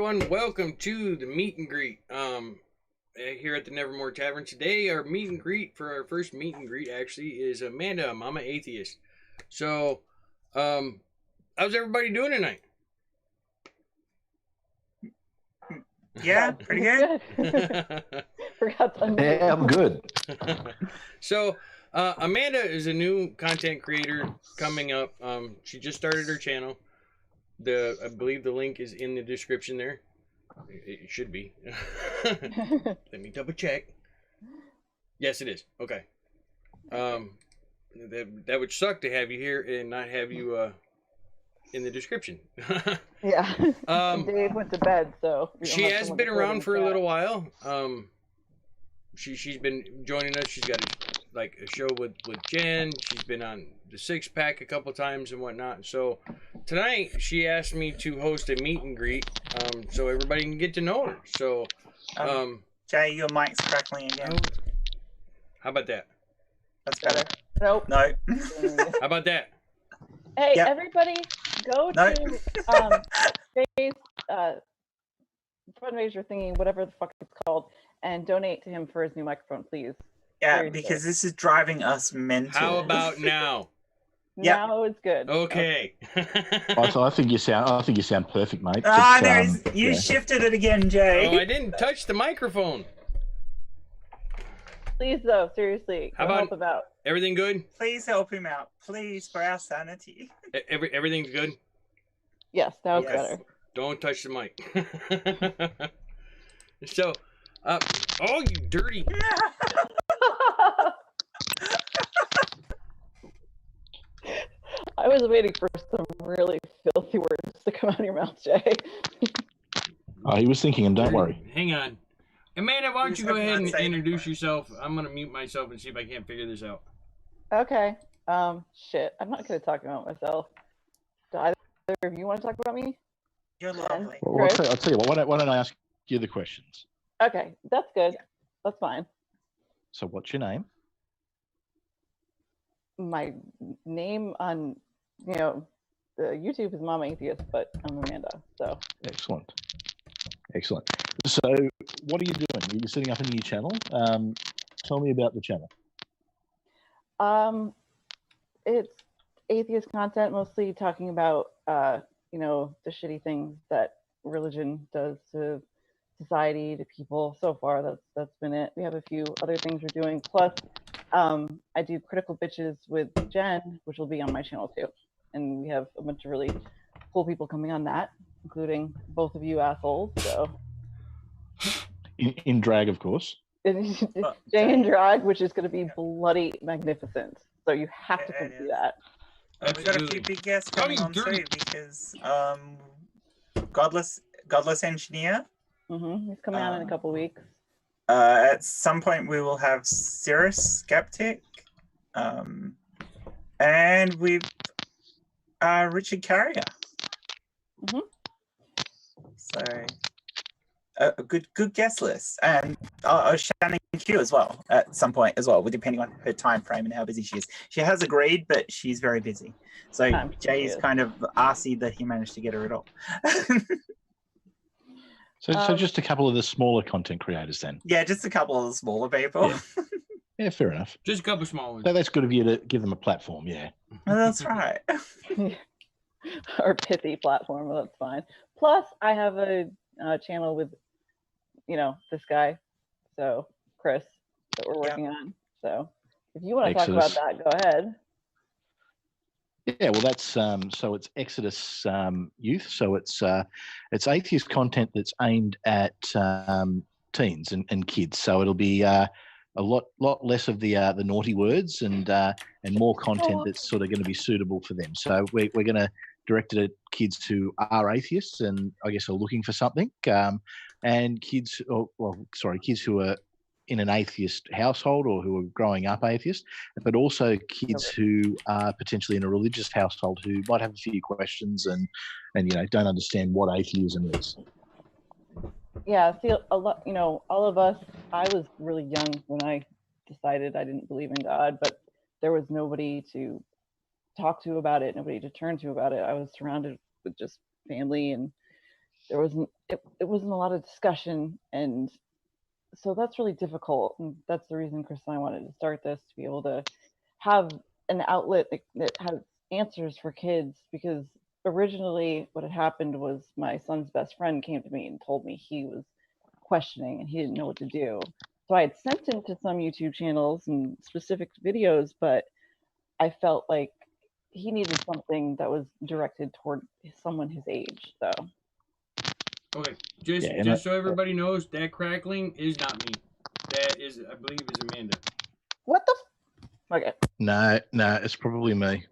everyone. Welcome to the meet and greet. Here at the Nevermore Tavern today, our meet and greet for our first meet and greet actually is Amanda, Momma Atheist. So, how's everybody doing tonight? Yeah, pretty good. Forgot to unmute. Yeah, I'm good. So, Amanda is a new content creator coming up. She just started her channel. I believe the link is in the description there. It should be. Let me double check. Yes, it is. Okay. That would suck to have you here and not have you in the description. Yeah. Dave went to bed, so she has been around for a little while. She's been joining us. She's got a show with Jen. She's been on the Six Pack a couple times and whatnot. So tonight she asked me to host a meet and greet, so everybody can get to know her. So, Jay, your mic's crackling again. How about that? That's better. Nope. No. How about that? Hey, Yep. everybody, go No. to Jay's fundraiser thingy, whatever the fuck it's called, and donate to him for his new microphone, please. Yeah, Seriously. because this is driving us mental. How about now? Yep. Now it's good. Okay. Also, I think you sound perfect, mate. Ah, But, you yeah. shifted it again, Jay. Oh, I didn't touch the microphone. Please, though, seriously, How go about- help him out. Everything good? Please help him out. Please, for our sanity. Everything's good? Yes, that was Yes. better. Don't touch the mic. So, oh, you dirty. I was waiting for some really filthy words to come out of your mouth, Jay. Oh, he was thinking, and don't worry. Hang on. Amanda, why don't Please you go have ahead not and said introduce it. yourself? I'm going to mute myself and see if I can't figure this out. Okay. Shit. I'm not going to talk about myself. Do either of you want to talk about me? You're lovely. Well, I'll tell you what. Why don't I ask you the questions? Okay, that's good. Yeah. That's fine. So, what's your name? My name on, the YouTube is Momma Atheist, but I'm Amanda. So Excellent. Excellent. So, what are you doing? You're setting up a new channel. Tell me about the channel. it's atheist content, mostly talking about the shitty things that religion does to society, to people. So far, that's been it. We have a few other things we're doing. Plus, I do Critical Bitches with Jen, which will be on my channel too. And we have a bunch of really cool people coming on that, including both of you assholes. So In drag, of course. Jay and Drag, which is going to be bloody magnificent. So you have to Yeah, come it see is. that. We got a few Absolutely. big guests Oh, coming you on dirty. too because Godless Engineer. He's coming on in a couple weeks. At some point we will have Cirrus Skeptic. And we've Richard Carrier. Mhm. So a good guest list, and Shannon Q as well at some point as well, depending on her time frame and how busy she is. She has agreed, but she's very busy. So Jay is kind of arsey that he managed to get her at all. So just a couple of the smaller content creators then. Yeah, just a couple of the smaller people. Yeah. Yeah, fair enough. Just a couple small ones. So that's good of you to give them a platform, yeah. That's right. Or pithy platform, well, that's fine. Plus, I have a channel with, this guy, so Chris, that we're working on. So if you want to talk about Exodus. that, go ahead. Yeah, well, that's so it's Exodus Youth. So it's atheist content that's aimed at teens and kids. So it'll be a lot less of the naughty words and more content that's sort of going to be suitable for them. So we're going to direct it at kids who are atheists and I guess are looking for something, and kids who are in an atheist household or who are growing up atheist, but also kids who are potentially in a religious household who might have a few questions and don't understand what atheism is. Yeah, see, a lot, all of us, I was really young when I decided I didn't believe in God, but there was nobody to talk to about it, nobody to turn to about it. I was surrounded with just family and there wasn't it wasn't a lot of discussion, and so that's really difficult. And that's the reason Chris and I wanted to start this, to be able to have an outlet that has answers for kids, because originally what had happened was my son's best friend came to me and told me he was questioning and he didn't know what to do. So I had sent him to some YouTube channels and specific videos, but I felt like he needed something that was directed toward someone his age. So Okay, just so everybody knows, that crackling is not me. That is, I believe, is Amanda. what the? Okay. No, it's probably me.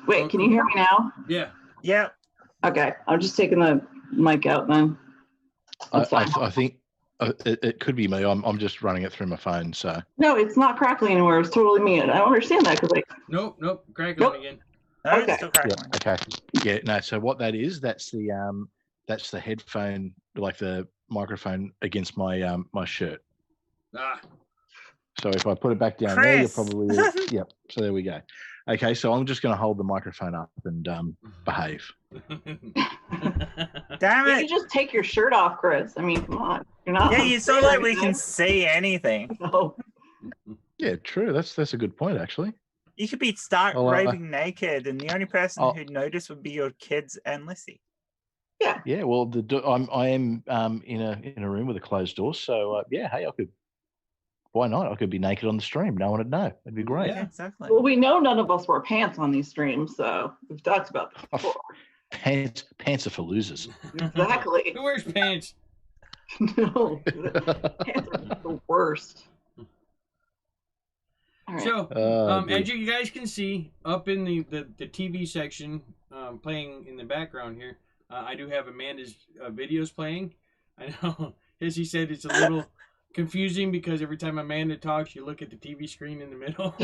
Wait, can you hear me now? Yeah. Yeah. Okay, I'm just taking the mic out then. That's fine. I think it could be me. I'm just running it through my phone. So No, it's not crackling anywhere. It's totally me. And I don't understand that because like, Nope. Crackling Nope. again. No, Okay. it's still crackling. okay, yeah, no. So what that is, that's the headphone, like the microphone against my my shirt. Ah. So if I put it back down there, you're Chris. probably yep. So there we go. Okay, so I'm just going to hold the microphone up and behave. Damn you it. can just take your shirt off, Chris. I mean, come on. You're not. Yeah, on you saw screen like or we can anything. see anything. No. Yeah, true. That's a good point, actually. You could be stark Well, raving naked, and the only person I'll- who'd notice would be your kids and Lissy. Yeah, well, I am in a room with a closed door, so yeah. Hey, I could. Why not? I could be naked on the stream. No one would know. It'd be great. Yeah, exactly. Well, we know none of us wear pants on these streams, so we've talked about this before. Pants are for losers. Exactly. Who wears pants? No, pants are the worst. All right. So, Dude. as you guys can see, up in the TV section, playing in the background here, I do have Amanda's videos playing. I know, as he said, it's a little confusing because every time Amanda talks, you look at the TV screen in the middle.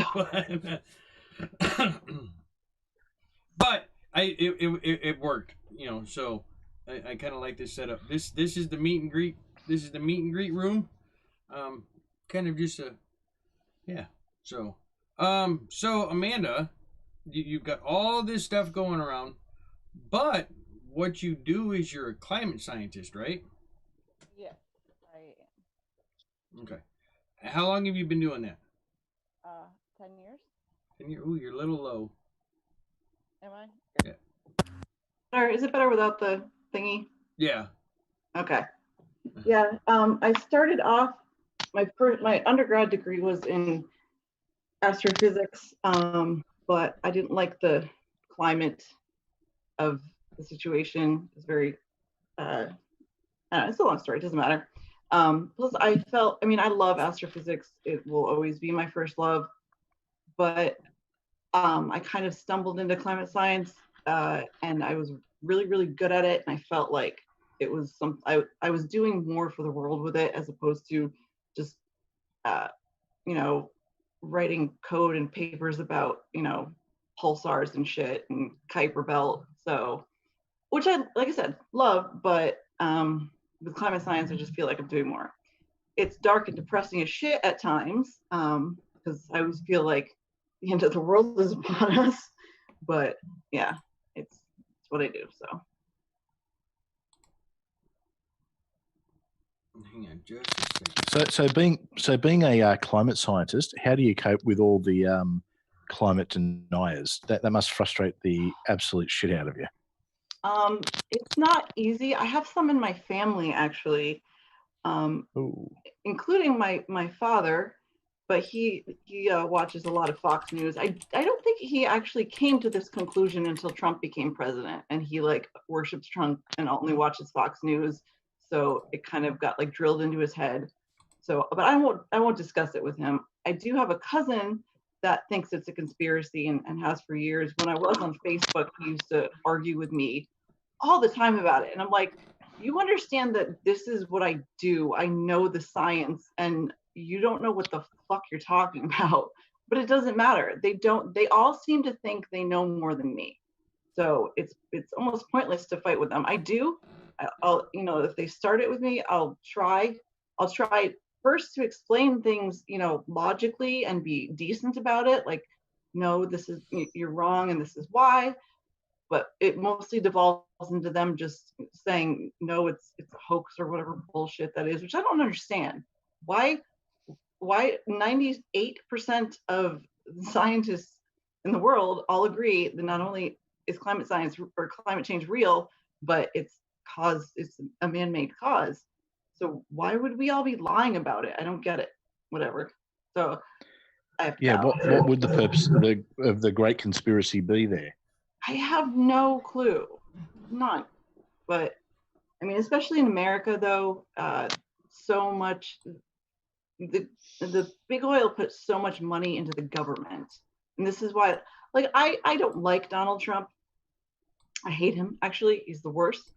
But it worked, you know. So I kind of like this setup. This is the meet and greet. This is the meet and greet room. Kind of just a, yeah. So Amanda, you've got all this stuff going around, but what you do is you're a climate scientist, right? Yes, I am. Okay. How long have you been doing that? 10 years. And you're a little low. Am I? Or is it better without the thingy? Yeah. Okay. Yeah. I started off my undergrad degree was in astrophysics, but I didn't like the climate of the situation. It's very it's a long story, it doesn't matter. Plus I love astrophysics. It will always be my first love, but I kind of stumbled into climate science, and I was really, really good at it. And I felt like it was I was doing more for the world with it as opposed to just, writing code and papers about, pulsars and shit and Kuiper belt. So, which I, like I said, love, but with climate science, I just feel like I'm doing more. It's dark and depressing as shit at times, because I always feel like the end of the world is upon us. But yeah, it's what I do. So. Hang on just a second. So being a climate scientist, how do you cope with all the climate deniers? That must frustrate the absolute shit out of you. It's not easy. I have some in my family actually, Ooh. including my father, but he watches a lot of Fox News. I don't think he actually came to this conclusion until Trump became president, and he like worships Trump and only watches Fox News. So it kind of got like drilled into his head. So, but I won't discuss it with him. I do have a cousin that thinks it's a conspiracy and has for years. When I was on Facebook, he used to argue with me all the time about it. And I'm like, you understand that this is what I do. I know the science and you don't know what the fuck you're talking about, but it doesn't matter. They all seem to think they know more than me. So it's almost pointless to fight with them. I'll if they start it with me, I'll try first to explain things, logically and be decent about it. Like, no, you're wrong and this is why. but it mostly devolves into them just saying, no, it's a hoax or whatever bullshit that is, which I don't understand. Why 98% of scientists in the world all agree that not only is climate science or climate change real, but it's a man-made cause. So why would we all be lying about it? I don't get it. Whatever. So what would the purpose of the great conspiracy be there? I have no clue. None. But I mean, especially in America though, so much the big oil puts so much money into the government. And this is why, like, I don't like Donald Trump. I hate him, actually. He's the worst.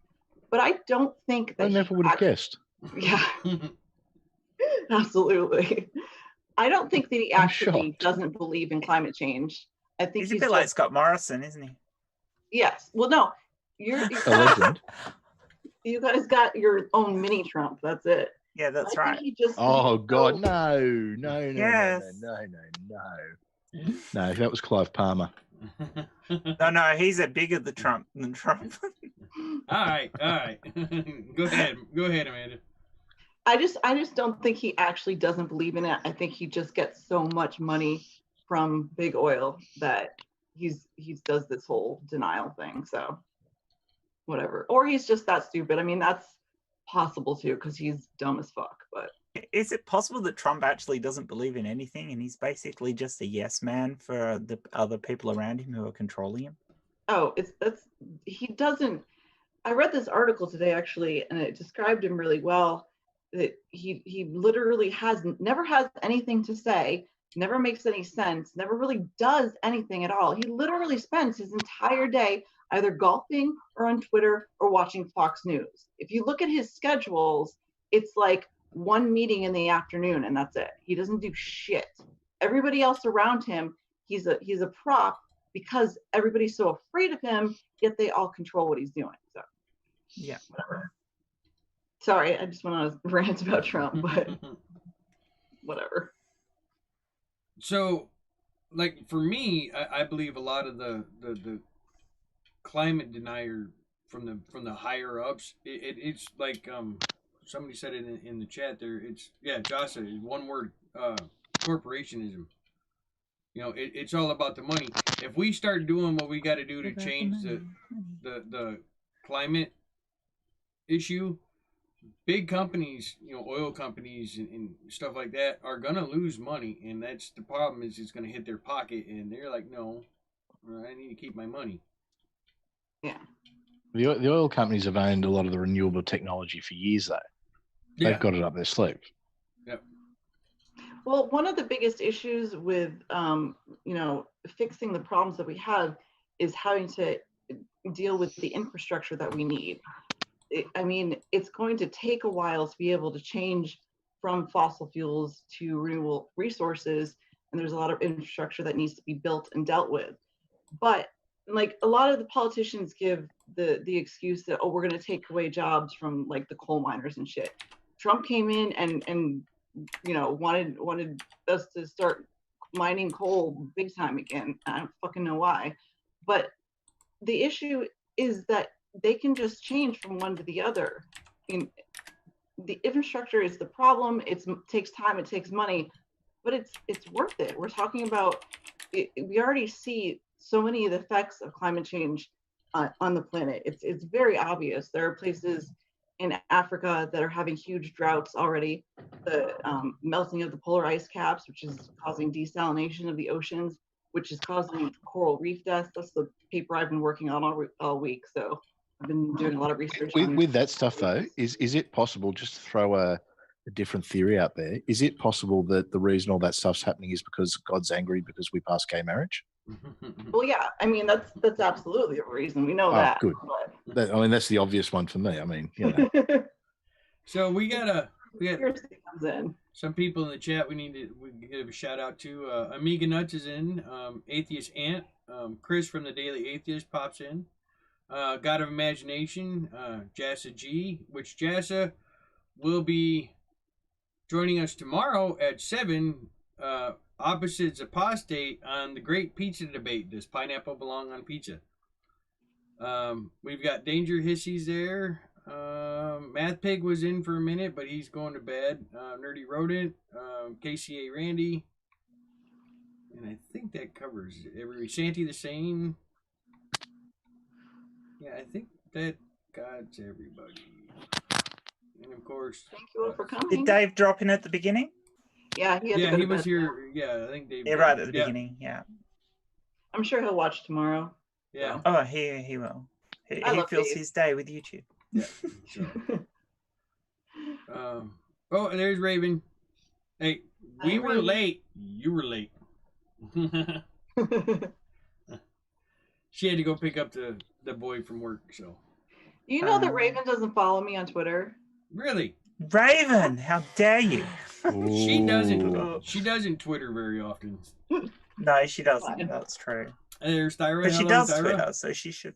But I don't think that I never would have guessed. Yeah. Absolutely. I don't think that he actually doesn't believe in climate change. I think he's a bit like Scott Morrison, isn't he? Yes. Well, no. You're a legend. You guys got your own mini Trump. That's it. Yeah, that's right. Oh God, no. Yes. No, that was Clive Palmer. No, he's a bigger Trump than Trump. All right. Go ahead, Amanda. I just don't think he actually doesn't believe in it. I think he just gets so much money from big oil that he does this whole denial thing. So whatever. Or he's just that stupid. I mean, that's possible too, because he's dumb as fuck. But is it possible that Trump actually doesn't believe in anything and he's basically just a yes man for the other people around him who are controlling him? Oh, he doesn't. I read this article today actually, and it described him really well. That he literally never has anything to say, never makes any sense, never really does anything at all. He literally spends his entire day either golfing or on Twitter or watching Fox News. If you look at his schedules, it's like one meeting in the afternoon and that's it. He doesn't do shit. Everybody else around him, he's a prop because everybody's so afraid of him, yet they all control what he's doing. So yeah, whatever. Sorry, I just went on a rant about Trump, but whatever. So, like for me, I believe a lot of the climate denier from the higher ups. It's like somebody said it in the chat there. It's Josh said it, one word, corporationism. You know, it's all about the money. If we start doing what we got to do to change the climate issue, big companies, you know, oil companies and stuff like that are gonna lose money, and that's the problem. Is it's gonna hit their pocket, and they're like, no, I need to keep my money. Yeah. The oil companies have owned a lot of the renewable technology for years, though. They've got it up their sleeve. Yep. Well, one of the biggest issues with fixing the problems that we have is having to deal with the infrastructure that we need. I mean, it's going to take a while to be able to change from fossil fuels to renewable resources, and there's a lot of infrastructure that needs to be built and dealt with. Like a lot of the politicians give the excuse that, oh, we're going to take away jobs from like the coal miners and shit. Trump came in and wanted us to start mining coal big time again. I don't fucking know why, but the issue is that they can just change from one to the other. I mean, the infrastructure is the problem. It takes time, it takes money, but it's worth it. We're talking about it, we already see so many of the effects of climate change on the planet. It's very obvious. There are places in Africa that are having huge droughts already. The melting of the polar ice caps, which is causing desalination of the oceans, which is causing coral reef deaths. That's the paper I've been working on all week. So I've been doing a lot of research with that stuff, though. Is it possible, just to throw a different theory out there, is it possible that the reason all that stuff's happening is because God's angry because we passed gay marriage? Well, yeah, I mean that's absolutely a reason. We know that. Good. But... that's the obvious one for me. I mean, you know. So we got comes in. Some people in the chat we give a shout out to. Amiga Nuts is in. Atheist Ant. Chris from the Daily Atheist pops in. God of Imagination. Jassa G, which Jassa will be joining us tomorrow at 7. Opposites apostate on the great pizza debate. Does pineapple belong on pizza? We've got DangerHissy's there. Math Pig was in for a minute, but he's going to bed. Nerdy Rodent, KCA Randy, and I think that covers everybody. Shanty the Sane. Yeah, I think that God's everybody. And of course, Thank you all for Did coming. Dave drop in at the beginning? Yeah, he had to go he to was bed here. now. Yeah, I think Dave. Yeah, right at the beginning. Yeah. I'm sure he'll watch tomorrow. Yeah. Oh, he will. He I love fills Dave. his day with YouTube. Yeah. Oh, and there's Raven. Hey, we Hi, were Raven. late. You were late. She had to go pick up the boy from work. So You know that Raven doesn't follow me on Twitter. really, Raven, how dare you? she doesn't. Ooh. She doesn't Twitter very often. No, she doesn't. Fine. That's true. And there's Thyra. But she Hello, does Thyra. Twitter, so she should.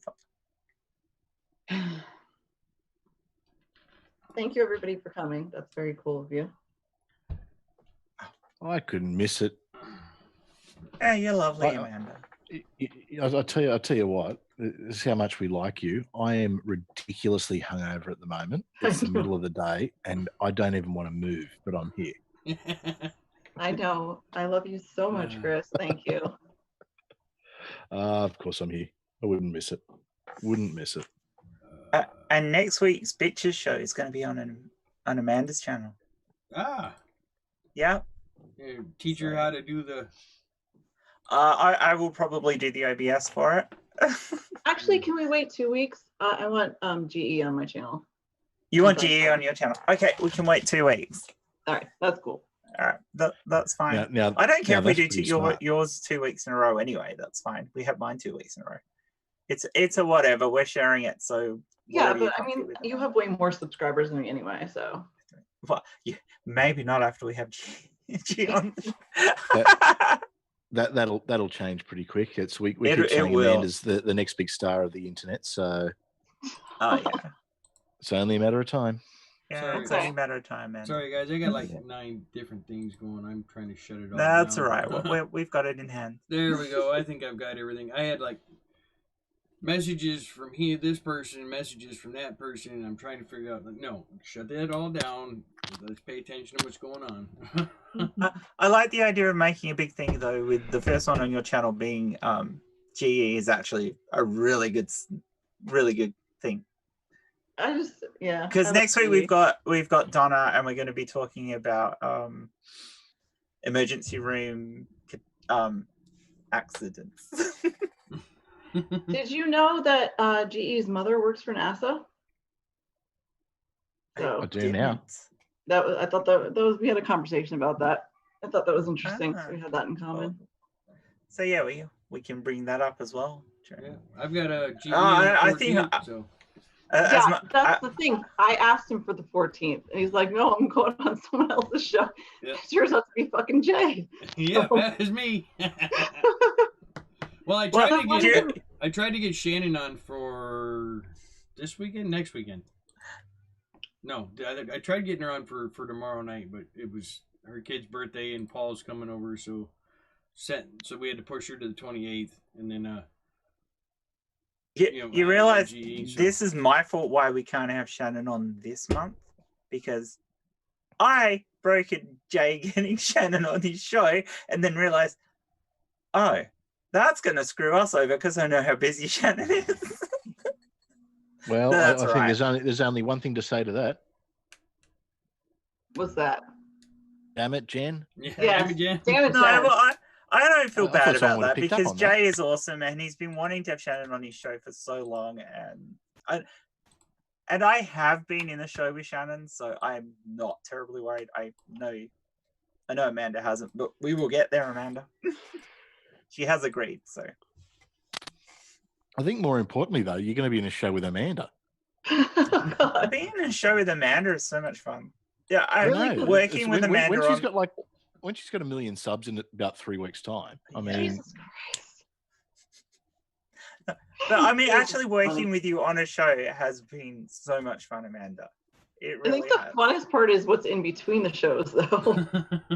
Thank you, everybody, for coming. That's very cool of you. I couldn't miss it. Yeah, you're lovely, I- Amanda. I'll tell you what. This is how much we like you. I am ridiculously hungover at the moment. It's the middle of the day, and I don't even want to move, but I'm here. I know. I love you so much, Chris. Thank you. Of course, I'm here. I wouldn't miss it. Wouldn't miss it. And next week's Bitches show is going to be on Amanda's channel. Ah, Yeah. yeah, teach her how to do the. I will probably do the OBS for it. Actually, can we wait 2 weeks? I want GE on my channel. You want Okay. GE on your channel? Okay, we can wait 2 weeks. All right, that's cool. All right, that's fine. Now, I don't care if we that's do pretty smart. yours 2 weeks in a row anyway. That's fine. We have mine 2 weeks in a row. It's a whatever. We're sharing it, so Yeah, whatever you're but I mean, comfy with. you have way more subscribers than me anyway, so. Well, yeah, maybe not after we have G on. That'll change pretty quick. We It keep saying will. Amanda's the next big star of the internet, so Oh yeah, it's only a matter of time. yeah. Sorry. It's only a matter of time, man. Sorry, guys. I got like 9 different things going. I'm trying to shut it off. That's now. all right. We've got it in hand. There we go. I think I've got everything. I had like messages from this person, messages from that person, and I'm trying to figure out. Like, no, shut that all down. Let's pay attention to what's going on. I like the idea of making a big thing though, with the first one on your channel being GE is actually a really good thing. I just, yeah. Because I next like week GE. we've got Donna, and we're going to be talking about emergency room accidents. Did you know that GE's mother works for NASA? So I do now. that was, I thought that was, we had a conversation about that. I thought that was interesting. Ah. We had that in common. So yeah, we can bring that up as well. Yeah, I've got a GE. I think 14th, so. Yeah, that's the thing. I asked him for the 14th, and he's like, "No, I'm going on someone else's show." Yeah. It turns out to be fucking Jay. Yeah, So- that is me. Well, I tried to get Shannon on for this weekend, next weekend. No, I tried getting her on for tomorrow night, but it was her kid's birthday and Paul's coming over, so we had to push her to the 28th, and then you realize GE, so- this is my fault why we can't have Shannon on this month, because I brokered Jay getting Shannon on his show and then realized, oh, that's going to screw us over because I know how busy Shannon is. Well, That's I think right. there's only one thing to say to that. What's that? Damn it, Jen. Yeah, Yes. Jen. Damn it, No, Jen. well, I don't feel I bad thought someone about would have that picked up because on that. Jay is awesome and he's been wanting to have Shannon on his show for so long, and I have been in the show with Shannon, so I'm not terribly worried. I know Amanda hasn't, but we will get there, Amanda. She has agreed, so I think more importantly, though, you're going to be in a show with Amanda. Oh, God. being in a show with Amanda is so much fun. Yeah, I Really? know. Working with Amanda when she's on- got when she's got 1 million subs in about 3 weeks' time. I mean, Jesus Christ. But I mean, Jesus actually Christ. working with you on a show has been so much fun, Amanda. It I really think the has. funnest part is what's in between the shows, though.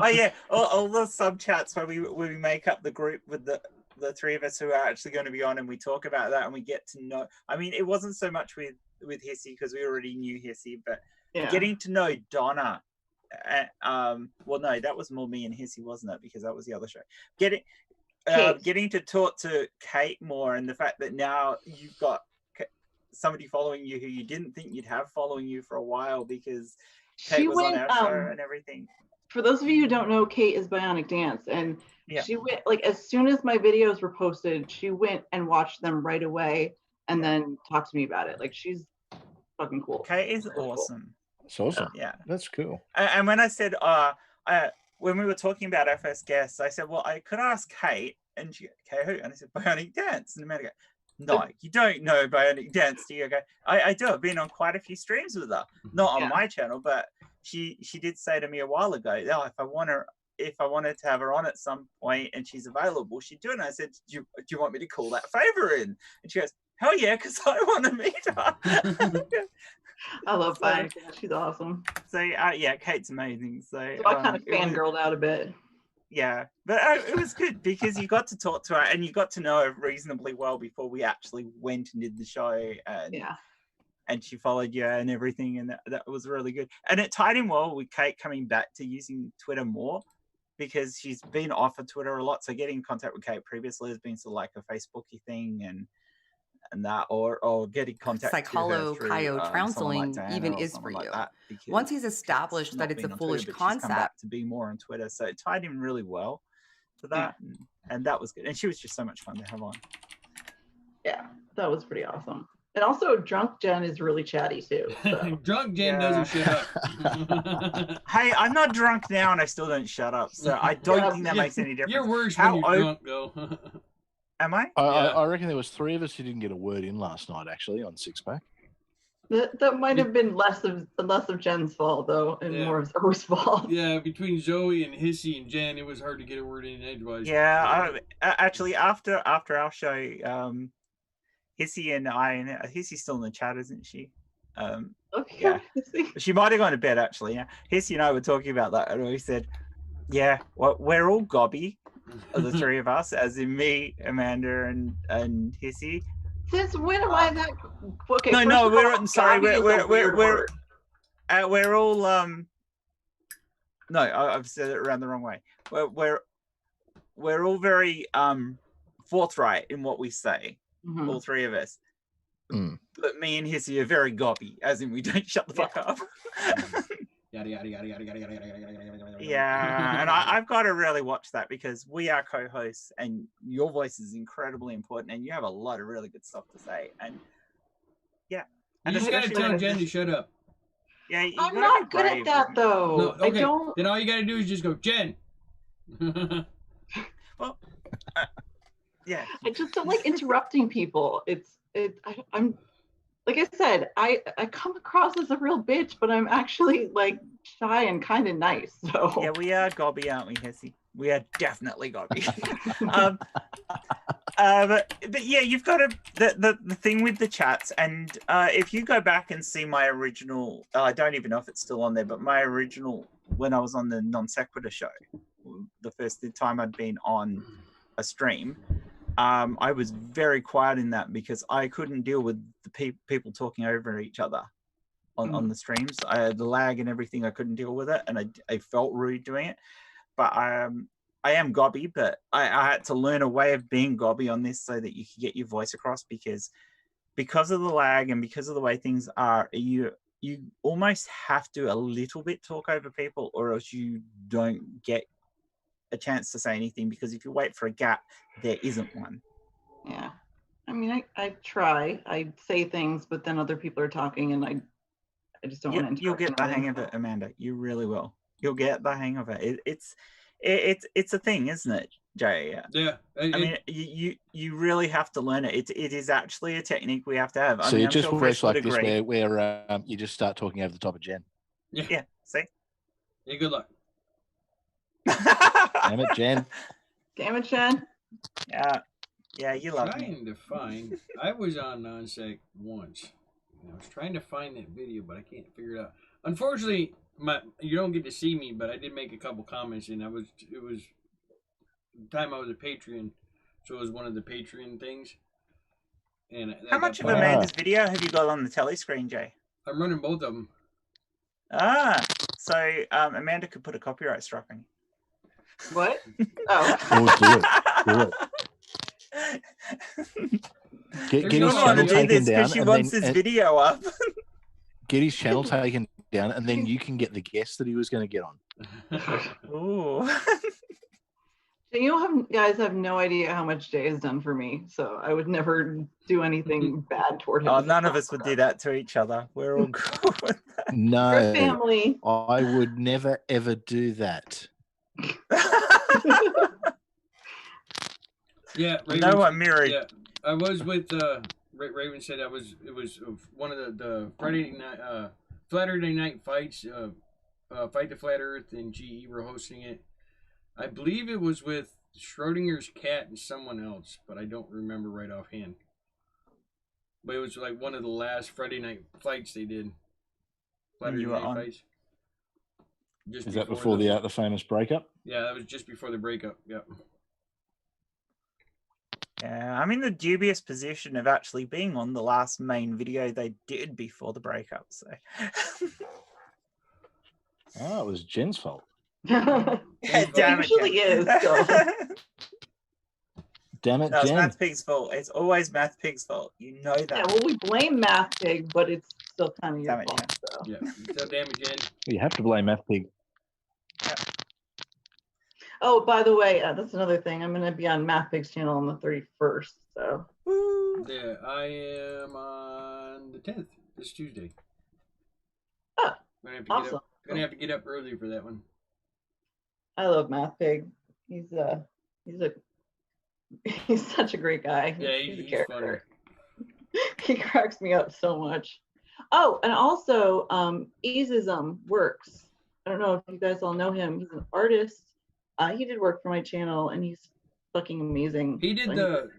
Oh yeah, all the sub chats where we make up the group with the the three of us who are actually going to be on, and we talk about that, and we get to know. I mean, it wasn't so much with Hissy because we already knew Hissy, but getting to know Donna. Well, no, that was more me and Hissy, wasn't it? Because that was the other show. Getting to talk to Kate more, and the fact that now you've got somebody following you who you didn't think you'd have following you for a while because Kate was on our show and everything. For those of you who don't know, Kate is Bionic Dance, and she went, like, as soon as my videos were posted, she went and watched them right away and then talked to me about it. Like, she's fucking cool. Kate is awesome. It's awesome. Yeah, that's cool. And when I said, when we were talking about our first guests, I said, well, I could ask Kate, and she, Kate who? And I said, Bionic Dance. And Amanda goes, no, you don't know Bionic Dance, do you? I go, I do. I've been on quite a few streams with her, not on my channel, but she did say to me a while ago, if I wanted to have her on at some point and she's available, she'd do it. And I said, do you want me to call that favor in? And she goes, hell yeah, because I want to meet her. I love Bionic Dance. She's awesome. So Kate's amazing. So I kind of fangirled out a bit. Yeah, but it was good because you got to talk to her and you got to know her reasonably well before we actually went and did the show. And and she followed you and everything, and that was really good. And it tied in well with Kate coming back to using Twitter more because she's been off of Twitter a lot. So getting in contact with Kate previously has been sort of like a Facebooky thing and that, or getting contact Psycholo through, cryocounseling like even is for like you. that, once he's established that it's a foolish concept to be more on Twitter, so it tied in really well to that, and that was good. And she was just so much fun to have on. Yeah, that was pretty awesome. And also, Drunk Jen is really chatty too. So. Drunk Jen doesn't shut up. Hey, I'm not drunk now, and I still don't shut up. So I don't think that makes any difference. You're worse when you're drunk, though. Am I? I reckon there was 3 of us who didn't get a word in last night, actually, on Six Pack. That might have been less of Jen's fault though, and more of Zoe's fault. Yeah, between Zoe and Hissy and Jen, it was hard to get a word in edgewise. Yeah, actually, after our show, Hissy and Hissy's still in the chat, isn't she? Yeah. She might have gone to bed actually. Yeah, Hissy and I were talking about that, and we said, "Yeah, well, we're all gobby." The 3 of us, as in me, Amanda, and Hissy. Since when am I that? Okay. No, we're sorry. We're all No, I've said it around the wrong way. We're all very forthright in what we say. All 3 of us. But me and Hissy are very gobby, as in we don't shut the fuck up. Yada yada yada yada yada yada yada yada. Yeah, and I've got to really watch that because we are co-hosts, and your voice is incredibly important, and you have a lot of really good stuff to say. And and you just gotta tell Jen to shut up. Yeah, I'm not good at that though. No, okay. I don't. Then all you gotta do is just go, Jen. Well, yeah. I just don't like interrupting people. I'm. Like I said, I come across as a real bitch, but I'm actually like shy and kind of nice. So yeah, we are gobby, aren't we, Hissy? We are definitely gobby. But yeah, you've got the thing with the chats, and if you go back and see my original, I don't even know if it's still on there, but my original when I was on the Non Sequitur show, the first time I'd been on a stream. I was very quiet in that because I couldn't deal with the people talking over each other on the streams. The lag and everything, I couldn't deal with it, and I felt rude doing it. But I am gobby, but I had to learn a way of being gobby on this so that you can get your voice across because of the lag and because of the way things are, you almost have to a little bit talk over people, or else you don't get a chance to say anything, because if you wait for a gap, there isn't one. Yeah, I mean, I try. I say things, but then other people are talking, and I just don't want to. You'll get the hang of it, Amanda. You really will. You'll get the hang of it. It's a thing, isn't it, Jay? Yeah. I mean, you really have to learn it. It is actually a technique we have to have. So it just works like this, where you just start talking over the top of Jen. Yeah. See. Yeah. Good luck. Damn it, Jen. Damn it, Jen. Yeah, you love trying to find. I was on Non-Sec once. I was trying to find that video, but I can't figure it out. Unfortunately, you don't get to see me, but I did make a couple comments, and it was the time I was a Patreon. So it was one of the Patreon things. And that How got much of put out. Amanda's video have you got on the telly screen, Jay? I'm running both of them. Ah, so Amanda could put a copyright strike on you. What? Oh. Oh, do it. Get There's his no channel one to do taken down, she and wants then this video up. get his channel taken down, and then you can get the guest that he was going to get on. Ooh. So guys have no idea how much Jay has done for me, so I would never do anything bad toward him. Oh, none of us would do that to each other. We're all cool with that. No, We're a family. I would never ever do that. Yeah, Raven, No one mirrored. Yeah, I was with Raven said it was one of the Friday night Saturday night fights. Fight the Flat Earth and GE were hosting it. I believe it was with Schrodinger's cat and someone else, but I don't remember right offhand. But it was like one of the last Friday night fights they did. Saturday night fights. Just Is that before the famous breakup? Yeah, that was just before the breakup. Yep. Yeah, I'm in the dubious position of actually being on the last main video they did before the breakup. So. Oh, it was Jen's fault. Yeah, damn it, usually Jen. is. So. Damn it, No, it's Jen. Math Pig's fault. It's always Math Pig's fault. You know that. Yeah, well, we blame Math Pig, but it's still kind of your Damn it, fault. So. Yeah. So damn it, Jen. You have to blame Math Pig. Oh, by the way, that's another thing. I'm going to be on Math Pig's channel on the 31st. So. Woo. Yeah, I am on the 10th. This Tuesday. Oh, Awesome. Gonna have to get up early for that one. I love Math Pig. He's such a great guy. Yeah, he's a he's character. He cracks me up so much. Oh, and also Easeism Works. I don't know if you guys all know him. He's an artist. He did work for my channel, and he's fucking amazing. He did the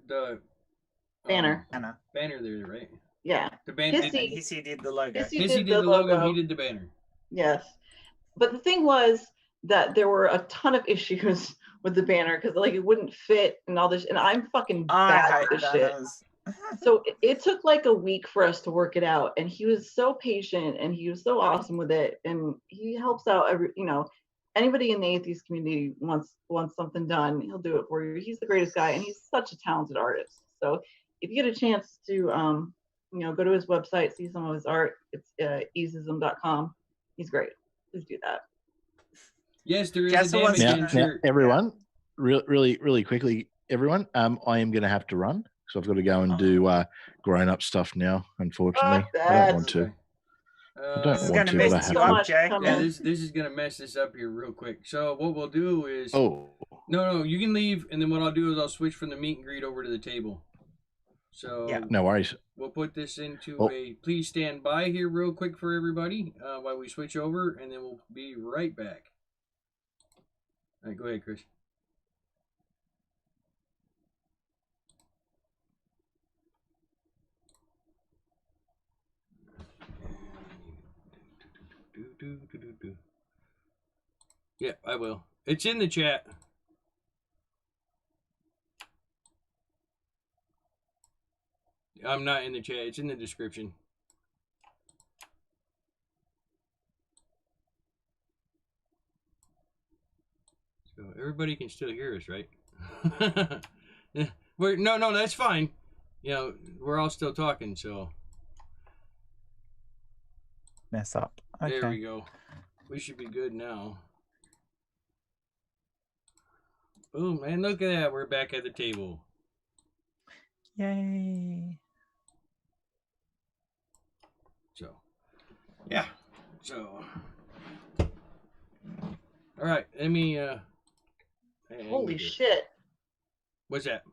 banner. Banner there, right? Yeah. The banner. Hissy did the logo. Hissy did the logo. He did the banner. Yes, but the thing was that there were a ton of issues with the banner because like it wouldn't fit and all this, and I'm fucking bad at this shit. So it took like a week for us to work it out, and he was so patient and he was so awesome with it, and he helps out anybody in the atheist community wants something done, he'll do it for you. He's the greatest guy, and he's such a talented artist. So if you get a chance to go to his website, see some of his art, it's easeism.com. He's great. Please do that. Yes, there is a damage in shirt. Now, everyone, really quickly, everyone, I am going to have to run. So I've got to go and do grown-up stuff now, unfortunately. I don't want to. I don't want to, but I have to. Yeah, this is going to mess this up here real quick. So what we'll do is... Oh. No, you can leave, and then what I'll do is I'll switch from the meet and greet over to the table. So yeah, no worries. We'll put this into a please stand by here real quick for everybody while we switch over, and then we'll be right back. All right, go ahead, Chris. Yeah, I will. It's in the chat. I'm not in the chat. It's in the description. So everybody can still hear us, right? Yeah. No, that's fine. We're all still talking, so. Mess up. Okay. There we go. We should be good now. Boom, man, look at that. We're back at the table. Yay. So, yeah. So, all right. Let me. Holy shit! What's that?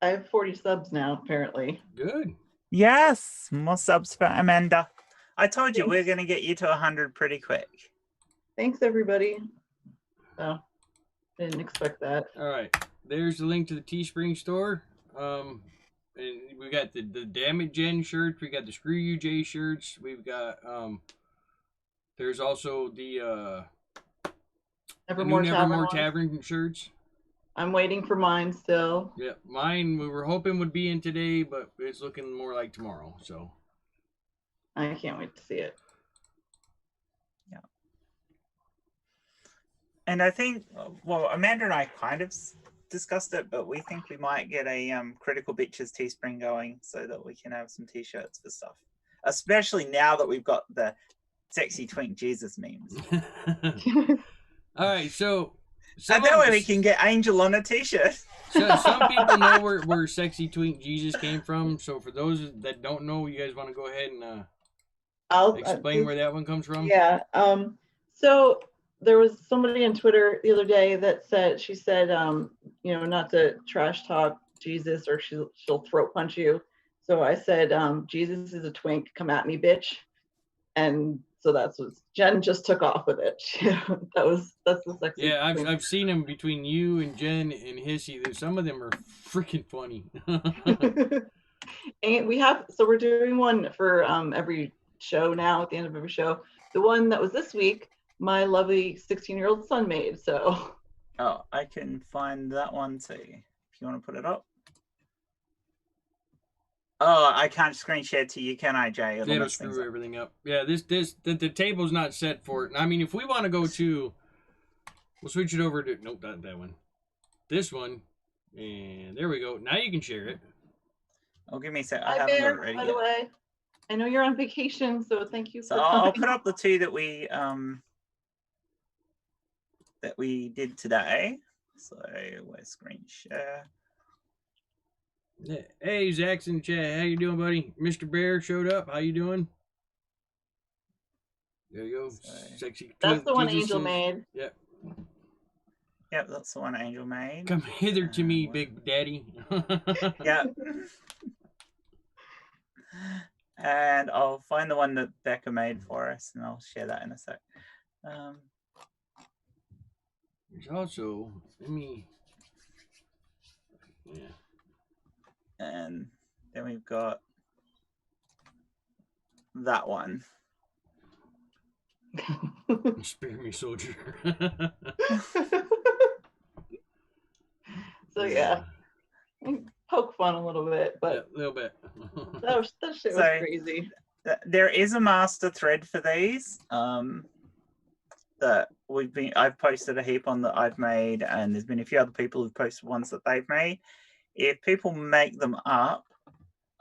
I have 40 subs now, apparently. Good. Yes, more subs for Amanda. I told you we're gonna get you to 100 pretty quick. Thanks, everybody. Oh, I didn't expect that. All right. There's the link to the Teespring store. And we got the Damn It Jen shirts. We got the Screw You Jay shirts. We've got there's also the Nevermore Nevermore Tavern shirts. I'm waiting for mine still. Yeah, mine we were hoping would be in today, but it's looking more like tomorrow. So I can't wait to see it. Yeah. And I think, well, Amanda and I kind of discussed it, but we think we might get a Critical Bitches Teespring going so that we can have some t-shirts for stuff. Especially now that we've got the sexy twink Jesus memes. all right, so And that way we can get Angel on a t-shirt. So some people know where sexy twink Jesus came from. So for those that don't know, you guys want to go ahead and I'll explain where that one comes from? Yeah. So there was somebody on Twitter the other day that said, she said, you know, not to trash talk Jesus or she'll throat punch you. So I said, Jesus is a twink, come at me, bitch. And so that's what Jen just took off with it. That's the sexy. Yeah, I've seen them between you and Jen and Hissy. Some of them are freaking funny. And we're doing one for every show now at the end of every show. The one that was this week, my lovely 16-year-old son made. So I can find that one too. If you want to put it up. Oh, I can't screen share to you, can I, Jay? It'll screw everything up. Yeah, the table's not set for it. I mean, if we want to go to, we'll switch it over to, nope, not that one. This one, and there we go. Now you can share it. Oh, give me a sec. I haven't got it ready by the way. I know you're on vacation, so thank you for coming. I'll put up the two that we did today. So we're screen share. Yeah. Hey, Zach's in the chat. How you doing, buddy? Mr. Bear showed up. How you doing? There you go. Sexy. That's the one Angel made. Yep. Yep, that's the one Angel made. Come hither to me, Big Daddy. Yeah. And I'll find the one that Becca made for us, and I'll share that in a sec. There's also, yeah. And then we've got that one. Spare me, soldier. So yeah, poke fun a little bit, but yeah, a little bit. that shit was crazy. There is a master thread for these that I've posted a heap on that I've made, and there's been a few other people who've posted ones that they've made. If people make them up,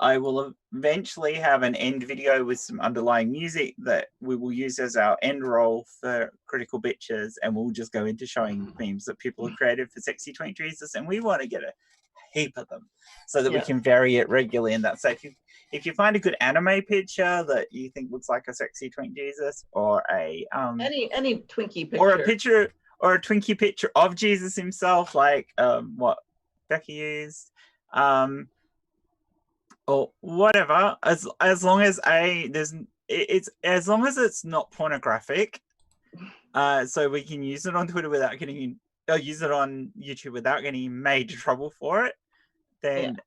I will eventually have an end video with some underlying music that we will use as our end roll for Critical Bitches, and we'll just go into showing memes that people have created for Sexy Twink Jesus, and we want to get a heap of them so that we can vary it regularly. And that's, so if you find a good anime picture that you think looks like a Sexy Twink Jesus, or a any Twinkie picture, or a Twinkie picture of Jesus himself, like what Becky used, or whatever, as long as as long as it's not pornographic, so we can use it on Twitter without getting use it on YouTube without getting made trouble for it, then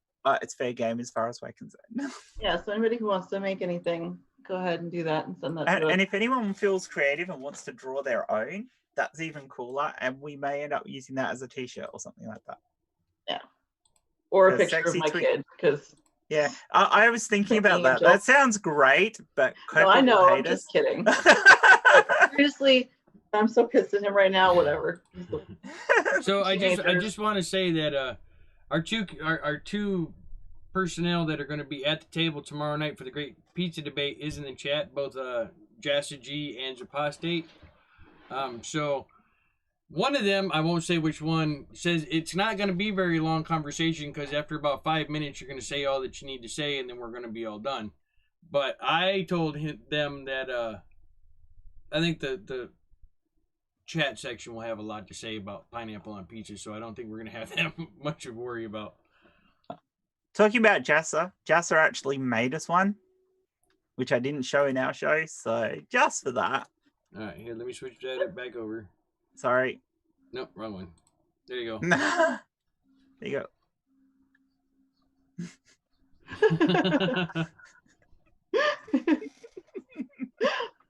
it's fair game as far as we're concerned. Yeah, so anybody who wants to make anything, go ahead and do that and send that to us. And if anyone feels creative and wants to draw their own, that's even cooler, and we may end up using that as a t-shirt or something like that. Yeah, or a picture of my kid, because yeah, I was thinking about that. That sounds great, but no, I know, I'm just kidding. Seriously, I'm so pissed at him right now. Whatever. So I just want to say that our two personnel that are going to be at the table tomorrow night for the great pizza debate is in the chat, both Jassa G and Zapostate. So one of them, I won't say which one, says it's not going to be very long conversation because after about 5 minutes you're going to say all that you need to say and then we're going to be all done. But I told them that I think the chat section will have a lot to say about pineapple on pizza, so I don't think we're going to have that much to worry about. Talking about Jassa actually made us one, which I didn't show in our show, so just for that. All right, here, let me switch that back over. Sorry. Nope, wrong one. There you go. There you go.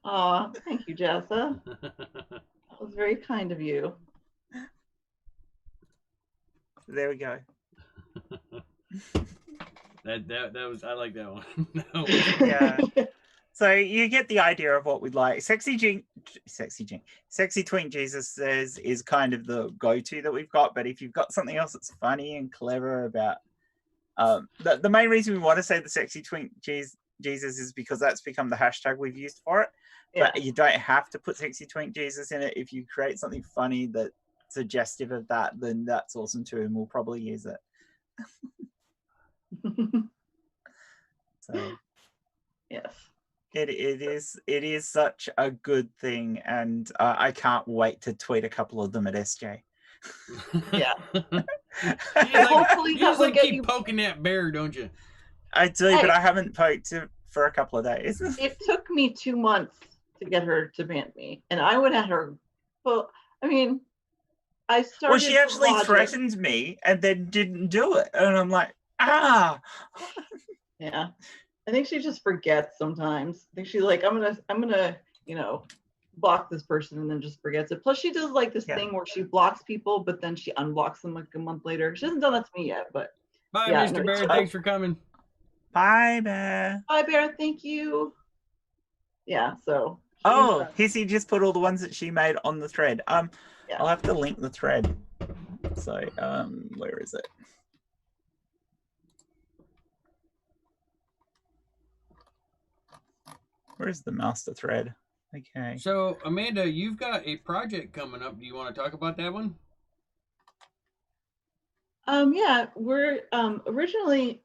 Aw, thank you, Jessa. That was very kind of you. There we go. That was, I like that one. Yeah. So you get the idea of what we'd like. Sexy Twink Jesus is kind of the go-to that we've got. But if you've got something else that's funny and clever about, the main reason we want to say the Sexy Twink Jesus is because that's become the hashtag we've used for it. Yeah. But you don't have to put Sexy Twink Jesus in it. If you create something funny that's suggestive of that, then that's awesome too, and we'll probably use it. So Yes. it is such a good thing, and I can't wait to tweet a couple of them at SJ. Yeah. Hopefully you just like keep poking that bear, don't you? I do, but I haven't poked it for a couple of days. It took me 2 months to get her to ban me, and I would have her. Well, I mean, I started. Well, she actually threatened me and then didn't do it, and I'm like, ah. Yeah, I think she just forgets sometimes. I think she's like, I'm gonna, block this person, and then just forgets it. Plus, she does like this thing where she blocks people, but then she unblocks them like a month later. She hasn't done that to me yet, but. Bye, Mr. Bear. Thanks for coming. Bye, Bear. Bye, Bear. Thank you. Yeah. So. Oh, Hissy just put all the ones that she made on the thread. I'll have to link the thread. So, where is it? Where's the master thread? Okay. So, Amanda, you've got a project coming up. Do you want to talk about that one? Yeah, we're originally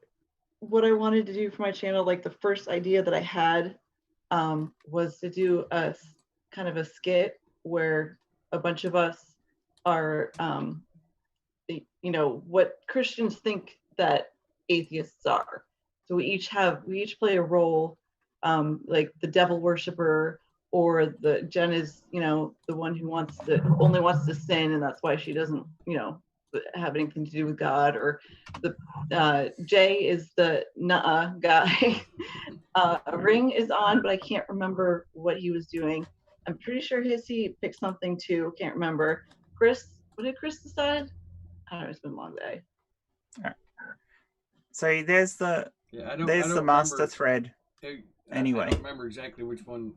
what I wanted to do for my channel, like the first idea that I had was to do a kind of a skit where a bunch of us are, what Christians think that atheists are. So we each play a role, like the devil worshiper, or Jen is, the one who only wants to sin, and that's why she doesn't, have anything to do with God, or the Jay is the nuh-uh guy. Ring is on, but I can't remember what he was doing. I'm pretty sure Hissy picked something too. Can't remember. Chris, what did Chris decide? I don't know. It's been a long day. All right. So there's the master thread. Anyway, I don't remember exactly which one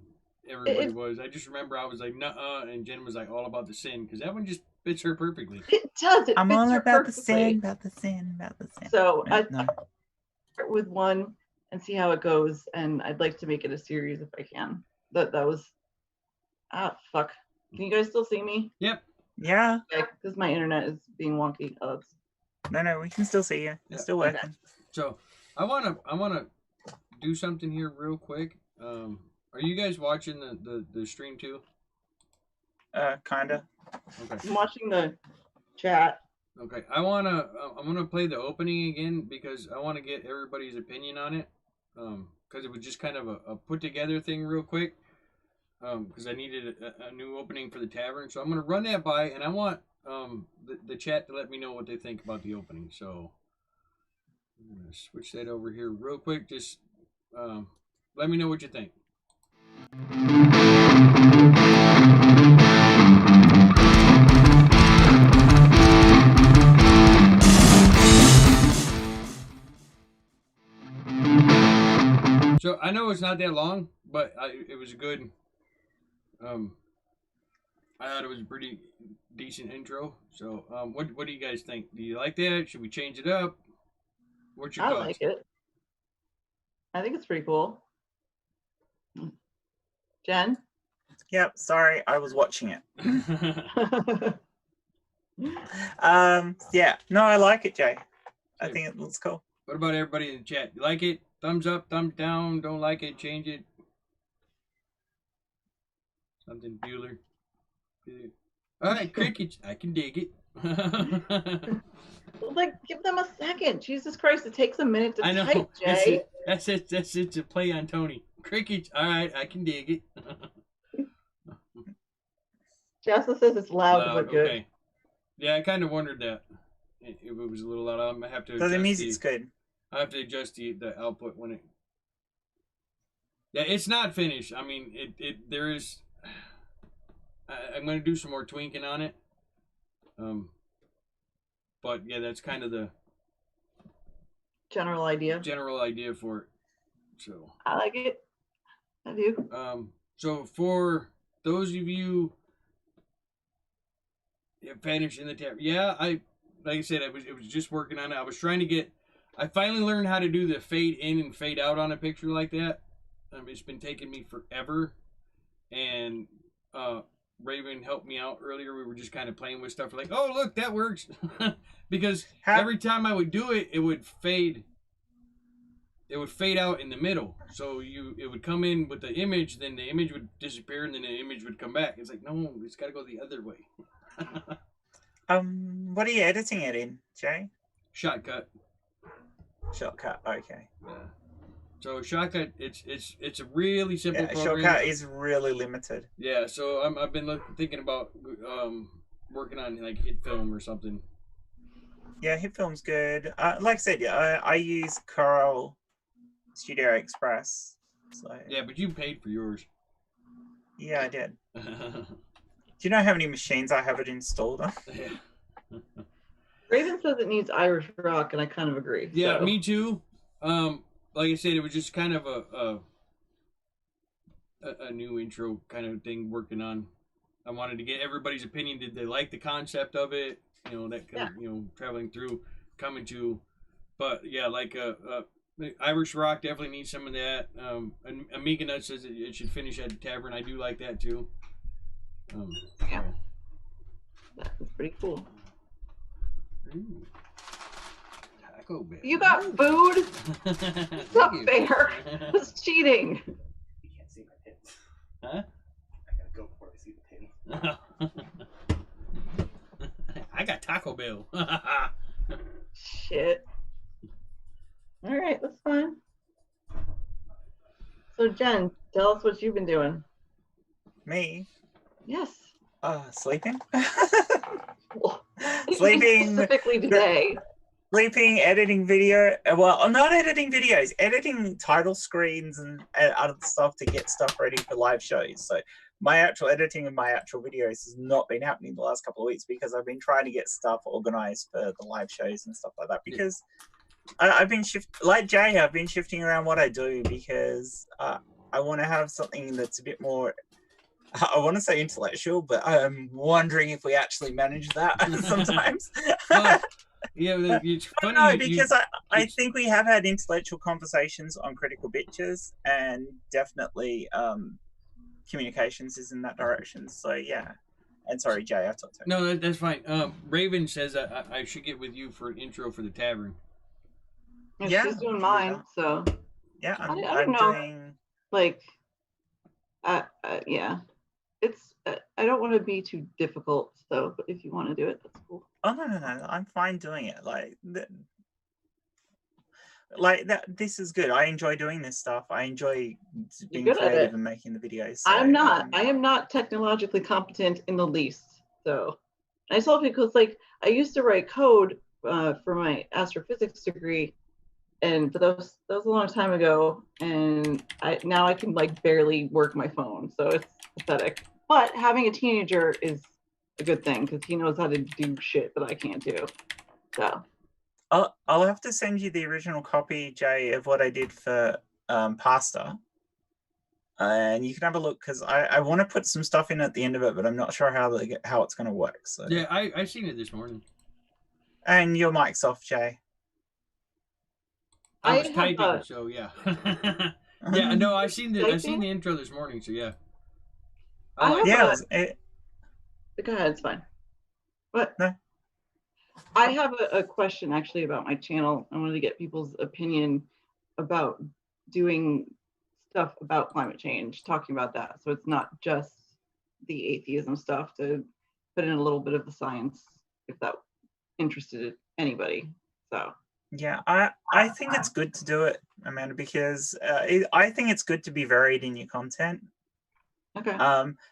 everybody was. I just remember I was like, nuh-uh, and Jen was like, all about the sin, because that one just fits her perfectly. It does. I'm all about the sin, about the sin, about the sin. So I start with one and see how it goes, and I'd like to make it a series if I can. That was fuck. Can you guys still see me? Yep. Yeah. Because my internet is being wonky. No, we can still see you. It's still working. Okay. So I wanna do something here real quick. Are you guys watching the stream too? Kinda. Okay. I'm watching the chat. Okay. I'm gonna play the opening again because I want to get everybody's opinion on it. Because it was just kind of a put together thing real quick. Because I needed a new opening for the tavern, so I'm gonna run that by, and I want the chat to let me know what they think about the opening. So I'm gonna switch that over here real quick. Just let me know what you think. So I know it's not that long, but it was a good. I thought it was a pretty decent intro. So, what do you guys think? Do you like that? Should we change it up? What's your thoughts? I like it. I think it's pretty cool. Jen? Yep. Sorry, I was watching it. Yeah. No, I like it, Jay. I think it looks cool. What about everybody in the chat? You like it? Thumbs up, thumbs down. Don't like it? Change it. Something Bueller. All right, crickets. I can dig it. Like, give them a second. Jesus Christ, it takes a minute to I know. type, Jay. That's it to play on Tony. Crickets. All right, I can dig it. Jessa says it's loud but good. Okay. Yeah, I kind of wondered that. If it was a little loud, I'm gonna have to. So the music's good. I have to adjust the output when it. Yeah, it's not finished. I mean, there is. I'm gonna do some more tweaking on it. but yeah, that's kind of the General idea. general idea for it. So I like it. I do. So for those of you vanished in the tab, yeah, like I said, it was just working on it. I was trying to get. I finally learned how to do the fade in and fade out on a picture like that. It's been taking me forever, and Raven helped me out earlier. We were just kind of playing with stuff like, oh look, that works, because every time I would do it, it would fade. It would fade out in the middle. So it would come in with the image, then the image would disappear, and then the image would come back. It's like, no, it's got to go the other way. What are you editing it in, Jay? Shotcut. Shortcut. Okay. Yeah. So Shotcut, it's a really simple program. Shortcut is really limited. Yeah. So I've been thinking about working on like hit film or something. Yeah, hit film's good. Like I said, yeah, I use Corel Studio Express. So Yeah, but you paid for yours. yeah, I did. Do you know how many machines I have it installed on? Yeah. Raven says it needs Irish rock, and I kind of agree. Yeah, so. me too. Like I said, it was just kind of a new intro kind of thing working on. I wanted to get everybody's opinion. Did they like the concept of it? You know, that kind of, you know, traveling through, coming to, but yeah, like Irish rock definitely needs some of that. And Amiga Nut says it should finish at the tavern. I do like that too. Yeah, that's pretty cool. Ooh. Taco Bell. You got food? It's not fair. It's cheating. You can't see my pins. Huh? I gotta go before I see the pins. I got Taco Bell. Shit. All right, that's fine. So Jen, tell us what you've been doing. Me? Yes. Sleeping? Well, Sleeping. specifically today. Sleeping, editing video. Well, I'm not editing videos, editing title screens and other stuff to get stuff ready for live shows. So my actual editing of my actual videos has not been happening the last couple of weeks because I've been trying to get stuff organized for the live shows and stuff like that. Because I've been like Jay, I've been shifting around what I do because I want to have something that's a bit more. I want to say intellectual, but I'm wondering if we actually manage that sometimes. Yeah, it's funny. No, because I think we have had intellectual conversations on Critical Bitches, and definitely communications is in that direction. So yeah. And sorry, Jay, I talked to you. No, that's fine. Raven says I should get with you for an intro for the tavern. And Yeah, she's we doing can do mine, that. so Yeah, I don't I'm know. doing. like, yeah, it's. I don't want to be too difficult, so but if you want to do it, that's cool. Oh no, I'm fine doing it. Like that. This is good. I enjoy doing this stuff. I enjoy being good at creative it. and making the videos. So, I'm not. I am not technologically competent in the least. So I told people it's like I used to write code for my astrophysics degree, and but that was a long time ago. And now I can like barely work my phone, so it's pathetic. But having a teenager is a good thing because he knows how to do shit that I can't do. So I'll have to send you the original copy, Jay, of what I did for Pasta. And you can have a look because I want to put some stuff in at the end of it, but I'm not sure how it's going to work. So Yeah, I seen it this morning. And your mic's off, Jay. I I was have typing, so yeah. Yeah, no, I seen the intro this morning, so yeah. I have Yeah, go ahead, it's fine. What? No. I have a question actually about my channel. I wanted to get people's opinion about doing stuff about climate change, talking about that. So it's not just the atheism stuff, to put in a little bit of the science if that interested anybody. So yeah, I think it's good to do it, Amanda, because I think it's good to be varied in your content. okay.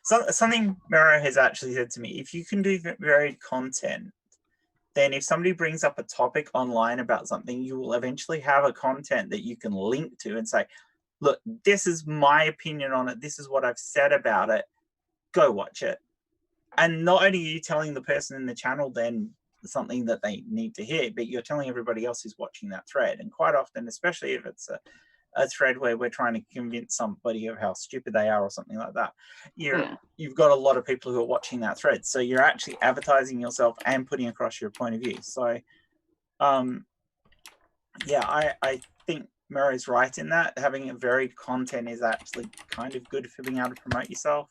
So something Mero has actually said to me: if you can do varied content, then if somebody brings up a topic online about something, you will eventually have a content that you can link to and say, look, this is my opinion on it. This is what I've said about it. Go watch it. And not only are you telling the person in the channel then something that they need to hear, but you're telling everybody else who's watching that thread. And quite often, especially if it's a thread where we're trying to convince somebody of how stupid they are or something like that, you've got a lot of people who are watching that thread. So you're actually advertising yourself and putting across your point of view. So yeah, I think Murray's right in that. Having a varied content is actually kind of good for being able to promote yourself.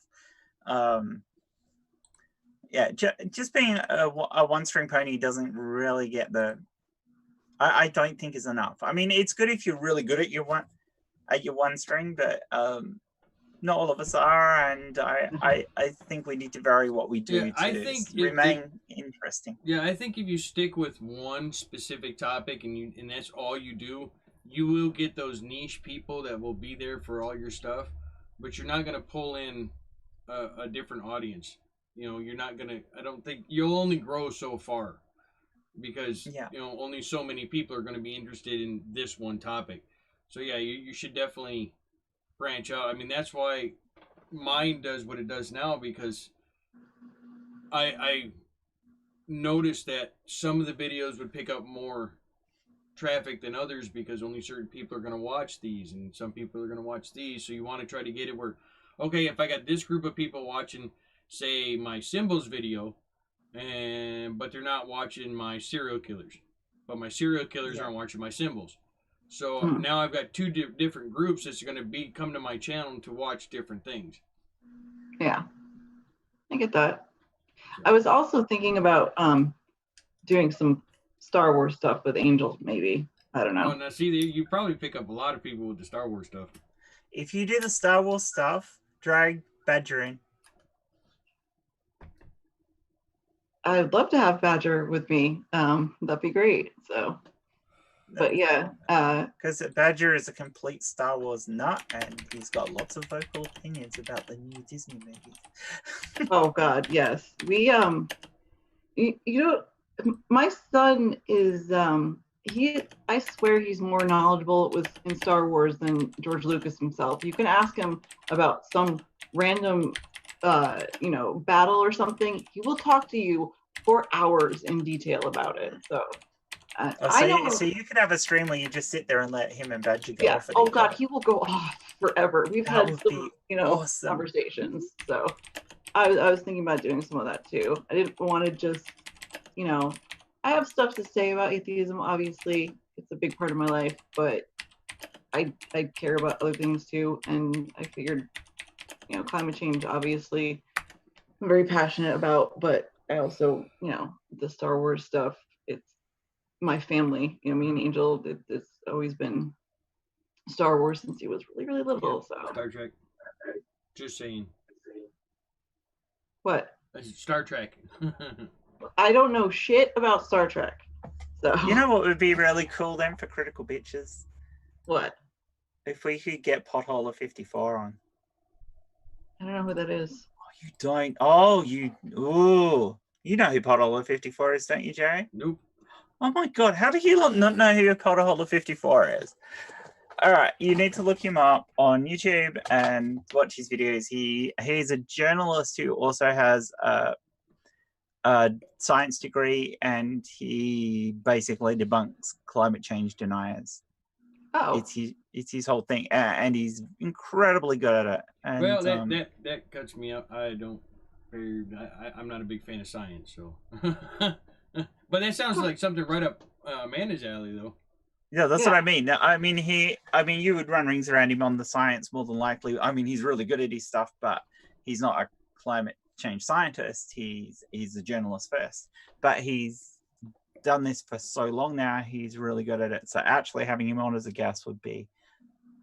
Yeah, just being a one-string pony doesn't really get the... I don't think is enough. I mean, it's good if you're really good at your one string, but not all of us are, and I think we need to vary what we do to remain interesting. Yeah, I think if you stick with one specific topic and that's all you do, you will get those niche people that will be there for all your stuff, but you're not going to pull in a different audience. You know, you're not going to... I don't think... You'll only grow so far because, you know, only so many people are going to be interested in this one topic. So, yeah, you should definitely branch out. I mean, that's why mine does what it does now, because I noticed that some of the videos would pick up more traffic than others because only certain people are going to watch these and some people are going to watch these. So you want to try to get it where, okay, if I got this group of people watching, say, my symbols video, but they're not watching my serial killers, but my serial killers aren't watching my symbols. So now I've got two different groups that's going to come to my channel to watch different things. Yeah, I get that. I was also thinking about doing some Star Wars stuff with Angel, maybe. I don't know. Oh, now see, you probably pick up a lot of people with the Star Wars stuff. If you do the Star Wars stuff, drag Badger in. I'd love to have Badger with me. That'd be great. So, but yeah, because Badger is a complete Star Wars nut, and he's got lots of vocal opinions about the new Disney movies. Oh God, yes. We you know, my son is I swear he's more knowledgeable in Star Wars than George Lucas himself. You can ask him about some random you know, battle or something. He will talk to you for hours in detail about it. So so you could have a stream where you just sit there and let him and Badger go off. Oh God, he will go off forever. We've had some, you know, awesome conversations. So I was thinking about doing some of that too. I didn't want to just, you know, I have stuff to say about atheism. Obviously, it's a big part of my life, but I care about other things too. And I figured, you know, climate change, obviously, I'm very passionate about, but I also, you know, the Star Wars stuff, it's my family. You know, me and Angel, it's always been Star Wars since he was really, really little. So Star Trek. Just saying. What? Star Trek. I don't know shit about Star Trek. So you know what would be really cool then for Critical Bitches? What? If we could get Potholer 54 on. I don't know who that is. Oh, you don't? Oh, you know who Potholer 54 is, don't you, Jerry? Nope. Oh my God, how do you not know who Potholer 54 is? All right, you need to look him up on YouTube and watch his videos. He's a journalist who also has a science degree, and he basically debunks climate change deniers. Oh, it's his whole thing, and he's incredibly good at it. And, well, that cuts me up. I'm not a big fan of science, so. But that sounds like something right up Amanda's alley, though. Yeah, that's what I mean. I mean, you would run rings around him on the science more than likely. I mean, he's really good at his stuff, but he's not a climate change scientist. He's a journalist first, but he's done this for so long now. He's really good at it. So actually having him on as a guest would be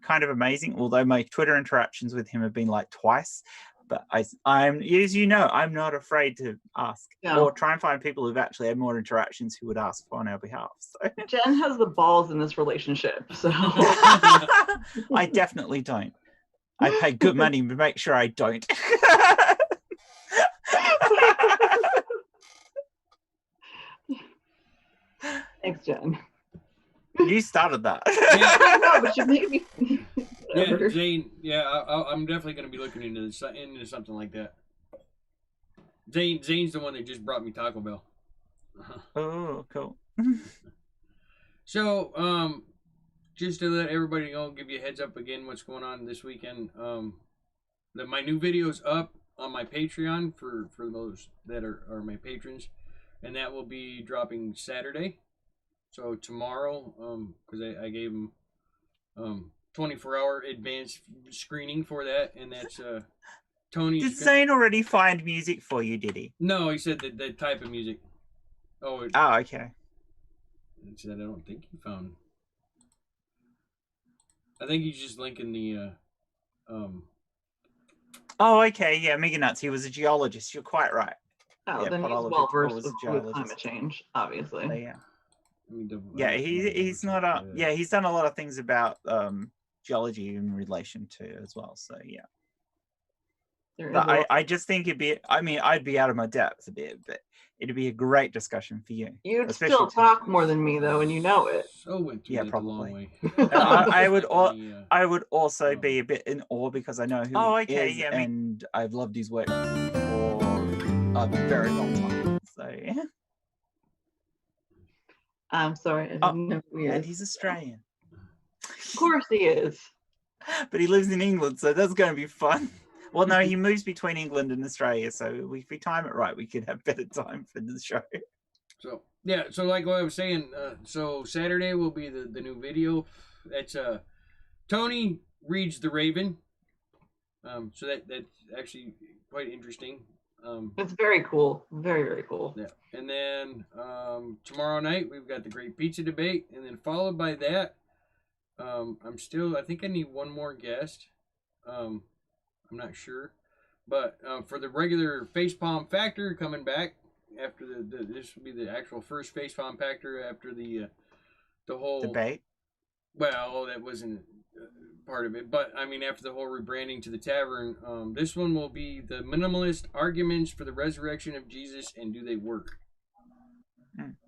kind of amazing. Although my Twitter interactions with him have been like twice, but I'm, as you know, I'm not afraid to ask or try and find people who've actually had more interactions who would ask on our behalf. So. Jen has the balls in this relationship, so I definitely don't. I pay good money to make sure I don't. Thanks, Jen. You started that. I know, but you made me. Yeah, Zane. Yeah, I'm definitely going to be looking into something like that. Zane's the one that just brought me Taco Bell. Oh, cool. So, just to let everybody know, give you a heads up again what's going on this weekend. That my new video's up on my Patreon for those that are my patrons, and that will be dropping Saturday. So tomorrow, because I gave them 24-hour advance screening for that, and that's Tony's. Did Zane already find music for you? Did he? No, he said that type of music. Oh, okay. He said I don't think he found. I think he's just linking the. Oh, okay. Yeah, Mega Nuts. He was a geologist. You're quite right. Oh, Yeah, then he's Paul well was versed a with geologist. climate change, obviously. So, yeah. Yeah, He's not a. Yeah, he's done a lot of things about geology in relation to as well. So yeah. But I just think it'd be. I mean, I'd be out of my depth a bit, but it'd be a great discussion for you. You'd still talk more than me though, and you know it. So went through that probably. I would also be a bit in awe because I know who he is, and I've loved his work for a very long time. So yeah. I'm sorry. I didn't know who he is. And he's Australian. Of course he is. But he lives in England, so that's going to be fun. Well, no, he moves between England and Australia, so if we time it right, we could have better time for the show. So yeah, so like what I was saying, so Saturday will be the new video. That's Tony reads The Raven. So that's actually quite interesting. It's very cool. Very, very cool. Yeah. And then tomorrow night we've got the Great Pizza Debate, and then followed by that, I think I need one more guest. I'm not sure, but for the regular Facepalm Factor coming back after this will be the actual first Facepalm Factor after the whole debate. Well, that wasn't part of it, but I mean after the whole rebranding to the tavern, this one will be the minimalist arguments for the resurrection of Jesus and do they work?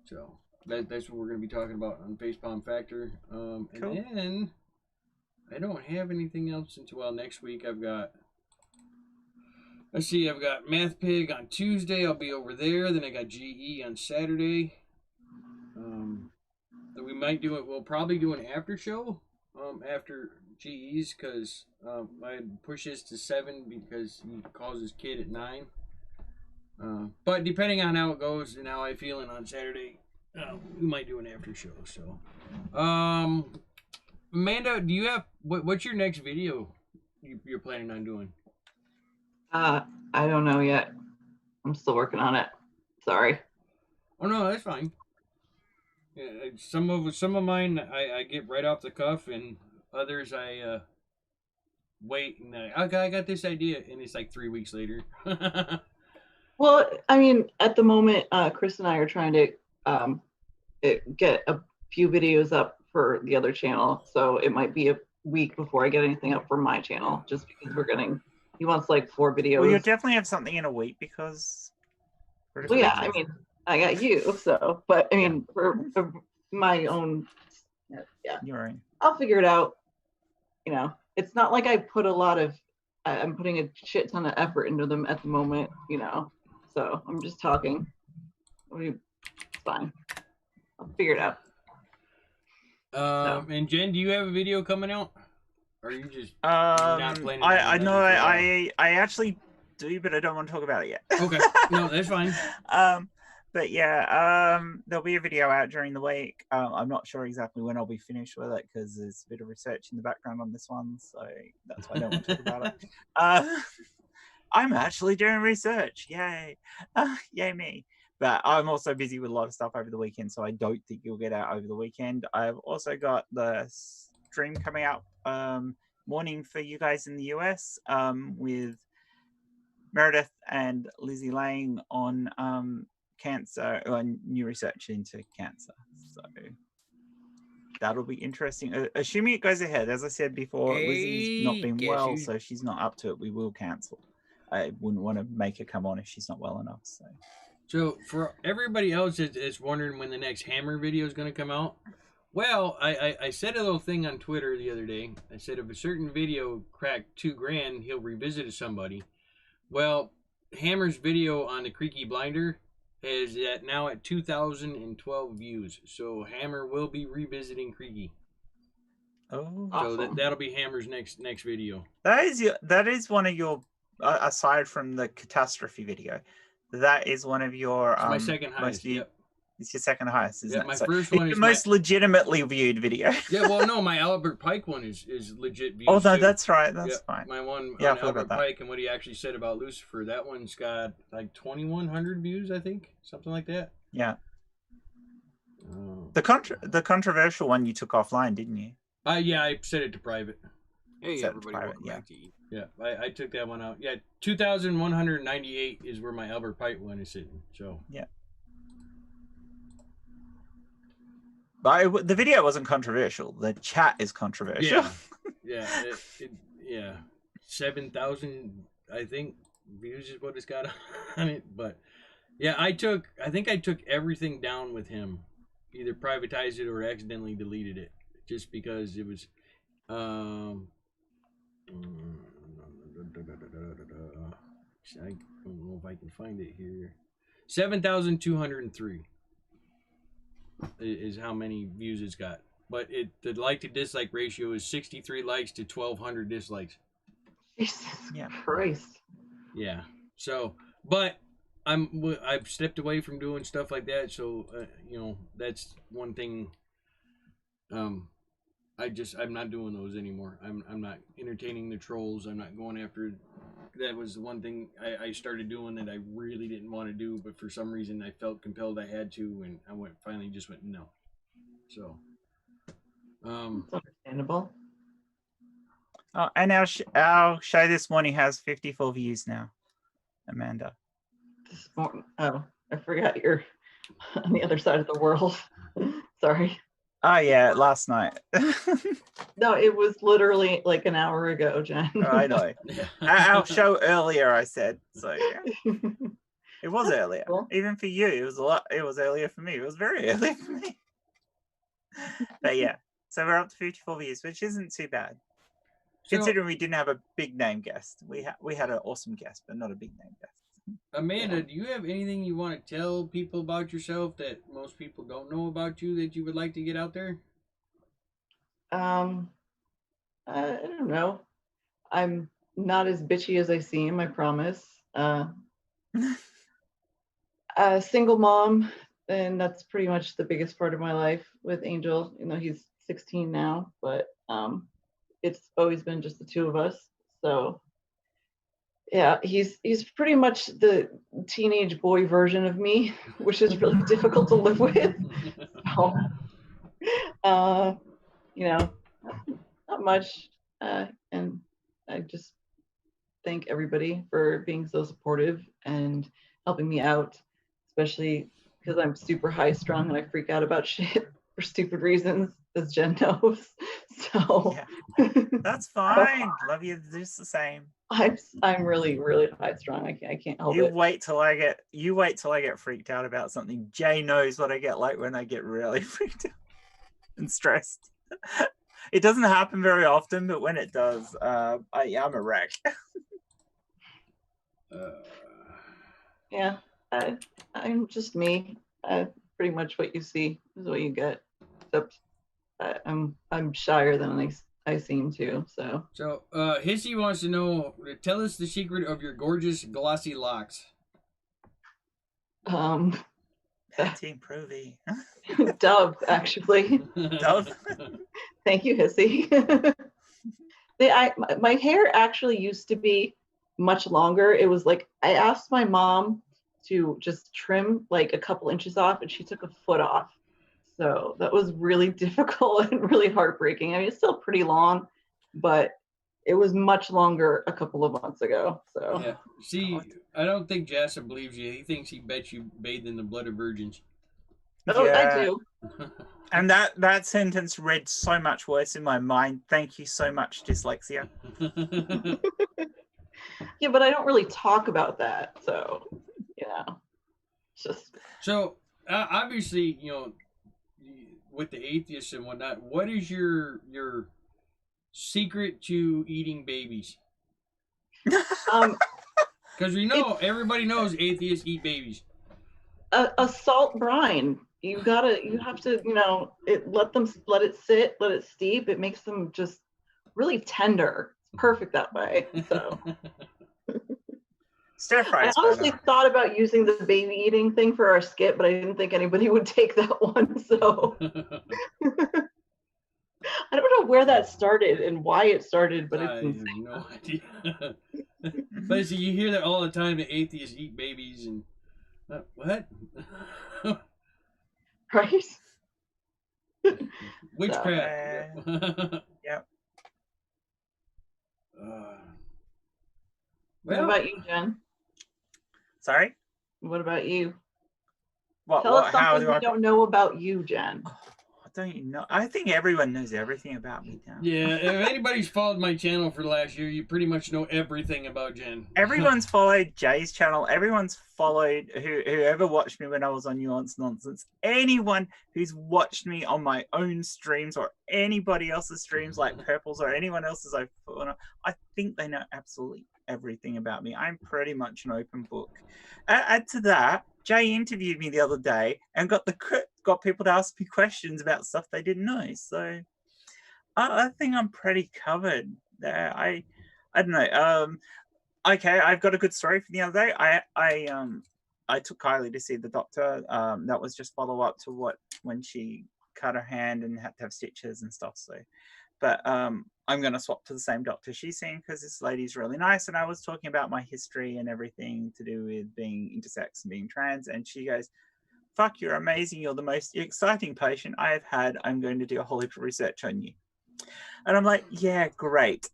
So that's what we're going to be talking about on Facepalm Factor. Cool. And then I don't have anything else until next week. I've got Math Pig on Tuesday. I'll be over there. Then I got GE on Saturday. We might do it. We'll probably do an after show after GE's because I push this to 7 because he calls his kid at 9. But depending on how it goes and how I feeling on Saturday, we might do an after show. So, Amanda, do you have what's your next video you're planning on doing? I don't know yet. I'm still working on it. Sorry. Oh no, that's fine. Yeah, some of mine I get right off the cuff, and others I wait and I got this idea, and it's like 3 weeks later. Well, I mean, at the moment, Chris and I are trying to get a few videos up for the other channel, so it might be a week before I get anything up for my channel, just because he wants like 4 videos. Well, you'll definitely have something in a week because. Well, yeah, I mean, I got you, so, but I mean, for my own, yeah, you're right. I'll figure it out. You know, it's not like I'm putting a shit ton of effort into them at the moment, you know, so I'm just talking. It's fine. I'll figure it out. And Jen, do you have a video coming out? Or are you just not planning? I know I actually do, but I don't want to talk about it yet. Okay, no, that's fine. But yeah, there'll be a video out during the week. I'm not sure exactly when I'll be finished with it because there's a bit of research in the background on this one, so that's why I don't want to talk about it. I'm actually doing research. Yay. Yay me. But I'm also busy with a lot of stuff over the weekend, so I don't think you'll get out over the weekend. I've also got the stream coming out morning for you guys in the US with Meredith and Lizzie Lang on cancer or new research into cancer. So that'll be interesting. Assuming it goes ahead, as I said before, Lizzie's not been well, so she's not up to it. We will cancel. I wouldn't want to make her come on if she's not well enough. So for everybody else that's wondering when the next Hammer video is going to come out, well, I said a little thing on Twitter the other day. I said if a certain video cracked $2,000, he'll revisit it somebody. Well, Hammer's video on the Creaky Blinder is now at 2,012 views. So Hammer will be revisiting Creaky. Oh, So Awesome. that'll be Hammer's next video. that is one of your aside from the catastrophe video, that is one of your It's my second highest. viewed. Yep. It's your second highest, isn't Yeah, it? my So first it's one your is most legitimately viewed video. Yeah, well, no, my Albert Pike one is legit views. Oh no, too. that's right. That's Yep, fine. my one Yeah, I on forgot Albert about that. Pike and what he actually said about Lucifer. That one's got like 2,100 views, I think, something like that. Yeah. Oh. The controversial one you took offline, didn't you? Yeah, I set it to private. Hey, Set everybody, private, welcome yeah. back to Eat. Yeah, I took that one out. Yeah, 2,198 is where my Albert Pike one is sitting. So Yeah. But the video wasn't controversial. The chat is controversial. yeah, 7,000 I think views is what it's got on it. But yeah, I think I took everything down with him, either privatized it or accidentally deleted it, just because it was. I don't know if I can find it here. 7,203 is how many views it's got. But the like to dislike ratio is 63 likes to 1,200 dislikes. Jesus Yeah. Christ. Yeah. So, but I've stepped away from doing stuff like that. So, that's one thing. I'm not doing those anymore. I'm not entertaining the trolls. I'm not going after. That was the one thing I started doing that I really didn't want to do, but for some reason I felt compelled I had to, and I finally just went no. So, It's understandable. Oh, and our show this morning has 54 views now, Amanda. This morning. Oh, I forgot you're on the other side of the world. Sorry. Oh yeah, last night. No, it was literally like an hour ago, Jen. I know. Our show earlier, I said. So yeah. It was That's earlier. cool. Even for you, it was a lot. It was earlier for me. It was very early for me. But yeah, so we're up to 54 views, which isn't too bad. So, Considering we didn't have a big name guest. We had an awesome guest, but not a big name guest. Amanda, do you have anything you want to tell people about yourself that most people don't know about you that you would like to get out there? I don't know. I'm not as bitchy as I seem, I promise. A single mom, and that's pretty much the biggest part of my life with Angel. He's 16 now, but it's always been just the two of us. So yeah, he's pretty much the teenage boy version of me, which is really difficult to live with. So, not much. And I just thank everybody for being so supportive and helping me out, especially because I'm super high strung and I freak out about shit for stupid reasons, as Jen knows. So yeah. That's fine. Love you just the same. I'm really, really high strung. I can't help You it. wait till I get freaked out about something. Jay knows what I get like when I get really freaked out and stressed. It doesn't happen very often, but when it does, I'm a wreck. Yeah, I'm just me. Pretty much what you see is what you get. Except I'm shyer than I seem to. So Hissy wants to know. Tell us the secret of your gorgeous glossy locks. Team Provy. Dove, actually. Dove. Thank you, Hissy. My hair actually used to be much longer. It was like I asked my mom to just trim like a couple inches off, and she took a foot off. So that was really difficult and really heartbreaking. I mean, it's still pretty long, but it was much longer a couple of months ago. So yeah. See, I don't think Jassa believes you. He thinks he bet you bathed in the blood of virgins. Oh, Yeah. I do. And that sentence read so much worse in my mind. Thank you so much, dyslexia. Yeah, but I don't really talk about that. So, it's just. So, obviously, with the atheists and whatnot, what is your secret to eating babies? Because we know everybody knows atheists eat babies. a salt brine. You have to, let it sit, let it steep. It makes them just really tender. It's perfect that way. So Stir fry. I honestly thought about using the baby eating thing for our skit, but I didn't think anybody would take that one. So I don't know where that started and why it started, but it's I have no idea. But see, you hear that all the time, that atheists eat babies and what? right. Witchcraft. Yep. What about you, Jen? Sorry? What about you? Tell us something we don't know about you, Jen. Don't you know? I think everyone knows everything about me now. Yeah, if anybody's followed my channel for the last year, you pretty much know everything about Jen. Everyone's followed Jay's channel. Everyone's followed whoever watched me when I was on Nuance Nonsense. Anyone who's watched me on my own streams or anybody else's streams like Purple's or anyone else's, I think they know absolutely everything about me. I'm pretty much an open book. Add to that, Jay interviewed me the other day and got people to ask me questions about stuff they didn't know. So I think I'm pretty covered there. I don't know. Okay, I've got a good story from the other day. I took Kylie to see the doctor. That was just follow up to when she cut her hand and had to have stitches and stuff. So, but I'm going to swap to the same doctor she's seeing because this lady's really nice. And I was talking about my history and everything to do with being intersex and being trans. And she goes, "Fuck, you're amazing. You're the most exciting patient I have had. I'm going to do a whole heap of research on you." And I'm like, yeah, great.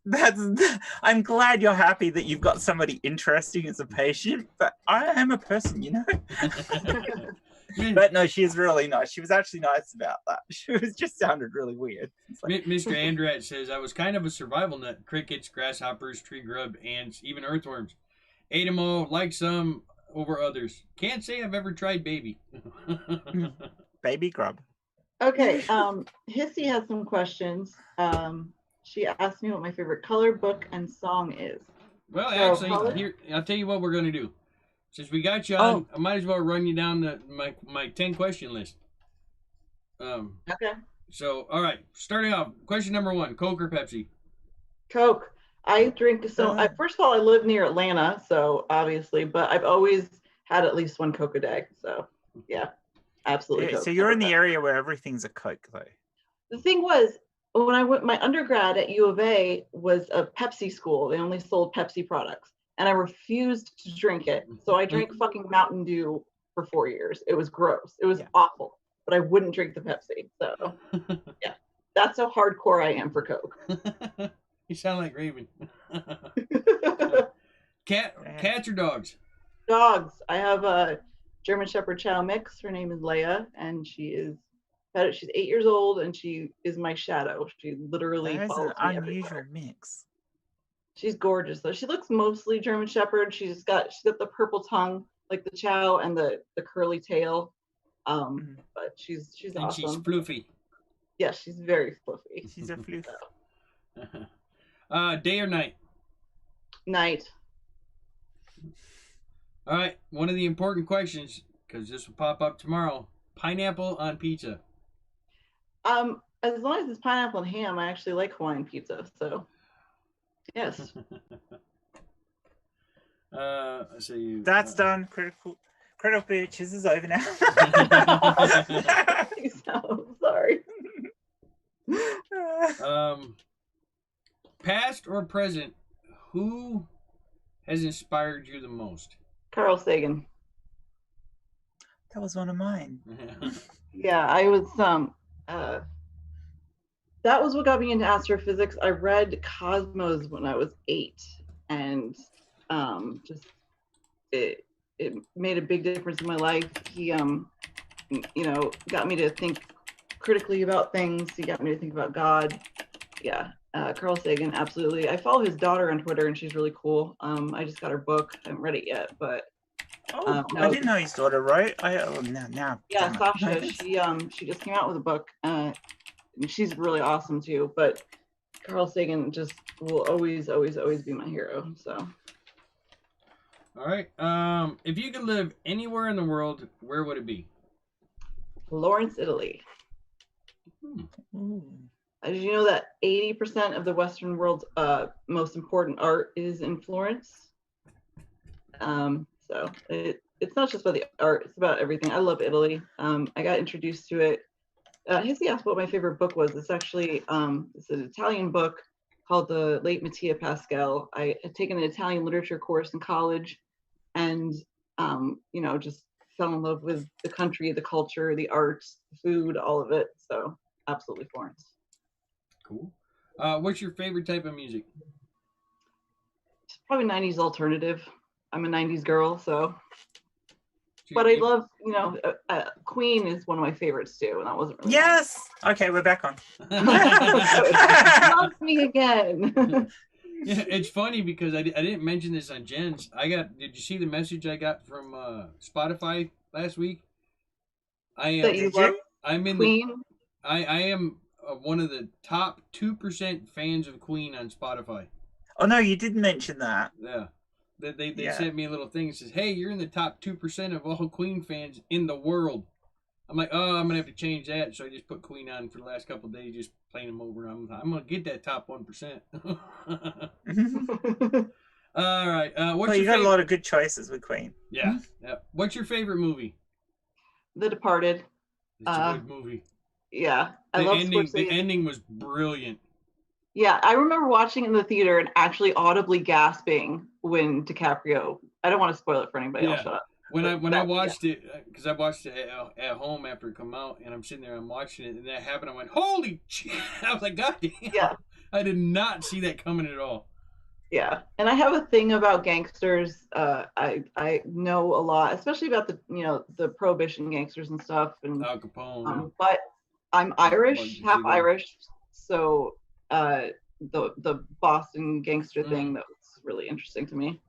I'm glad you're happy that you've got somebody interesting as a patient, but I am a person, you know? But no, she's really nice. She was actually nice about that. She was just sounded really weird. Like, Mr. Andrat says, "I was kind of a survival nut. Crickets, grasshoppers, tree grub, ants, even earthworms. Ate them all, like some over others. Can't say I've ever tried baby." Baby grub. Okay, Hissy has some questions. She asked me what my favorite color, book, and song is. Well, actually, here, I'll tell you what we're going to do. Since we got you on, I might as well run you down my 10-question list. Okay. So, all right, starting off, question number 1, Coke or Pepsi? Coke. I drink, first of all, I live near Atlanta, so obviously, but I've always had at least one Coke a day, so yeah, absolutely. Yeah, so you're in the area where everything's a Coke, though. The thing was, when I went, my undergrad at U of A was a Pepsi school. They only sold Pepsi products, and I refused to drink it. So I drank fucking Mountain Dew for 4 years. It was gross. It was awful, but I wouldn't drink the Pepsi. So yeah, that's how hardcore I am for Coke. You sound like Raven. Cats or dogs? Dogs. I have a German Shepherd Chow mix. Her name is Leia, and she's 8 years old, and she is my shadow. She literally follows me everywhere. Unusual mix. She's gorgeous though. She looks mostly German Shepherd. She's got the purple tongue like the Chow and the curly tail. But she's and awesome. She's fluffy. Yeah, she's very fluffy. She's a floof. Day or night? Night. All right, one of the important questions, because this will pop up tomorrow. Pineapple on pizza. As long as it's pineapple and ham, I actually like Hawaiian pizza. So, yes. That's done. Critical bitches is over now. So sorry. Past or present, who has inspired you the most? Carl Sagan. That was one of mine. Yeah, I was that was what got me into astrophysics. I read Cosmos when I was 8, and just it made a big difference in my life. He got me to think critically about things. He got me to think about God. Yeah, Carl Sagan, absolutely. I follow his daughter on Twitter, and she's really cool. I just got her book. I haven't read it yet, but no. I didn't know his daughter wrote. Now. Yeah, Sasha. She just came out with a book. And she's really awesome too. But Carl Sagan just will always be my hero. So. All right. If you could live anywhere in the world, where would it be? Florence, Italy. Ooh. Did you know that 80% of the Western world's most important art is in Florence? So it's not just about the art, it's about everything. I love Italy. I got introduced to it. Hissy asked what my favorite book was. It's actually it's an Italian book called The Late Mattia Pascal. I had taken an Italian literature course in college and, you know, just fell in love with the country, the culture, the arts, the food, all of it. So absolutely Florence. Cool. What's your favorite type of music? It's probably 90s alternative. I'm a 90s girl, so. But I love, you know, Queen is one of my favorites too, and that wasn't really. Yes. Okay, we're back on. Loves me again. Yeah, it's funny because I didn't mention this on Jen's. Did you see the message I got from Spotify last week? I am. That you love I'm in Queen. I am one of the top 2% fans of Queen on Spotify. Oh no, you didn't mention that. Yeah. They sent me a little thing that says, "Hey, you're in the top 2% of all Queen fans in the world." I'm like, "Oh, I'm gonna have to change that." So I just put Queen on for the last couple of days, just playing them over. I'm gonna get that top 1%. All right. Well, you got a lot of good choices with Queen. Yeah. What's your favorite movie? The Departed. It's a good movie. Yeah, I love Scorsese. The ending was brilliant. Yeah, I remember watching it in the theater and actually audibly gasping when DiCaprio. I don't want to spoil it for anybody. I'll shut up. When I watched it, because I watched it at home after it come out, and I'm sitting there, I'm watching it, and that happened. I went, "Holy shit!" I was like, "God damn!" Yeah, I did not see that coming at all. Yeah, and I have a thing about gangsters. I know a lot, especially about the Prohibition gangsters and stuff. And Al Capone. But I'm Irish, half Irish, so the Boston gangster thing, that was really interesting to me.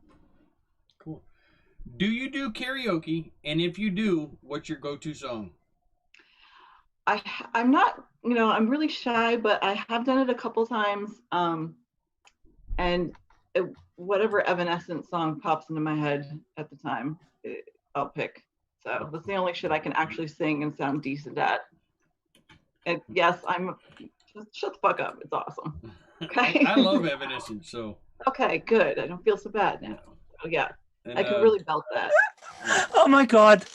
Cool. Do you do karaoke? And if you do, what's your go-to song? I'm not, I'm really shy, but I have done it a couple times. And whatever Evanescence song pops into my head at the time, I'll pick. So that's the only shit I can actually sing and sound decent at. And yes, just shut the fuck up. It's awesome. Okay. I love Evanescence, so. Okay, good. I don't feel so bad now. So yeah, and, I can really belt that. Oh my god.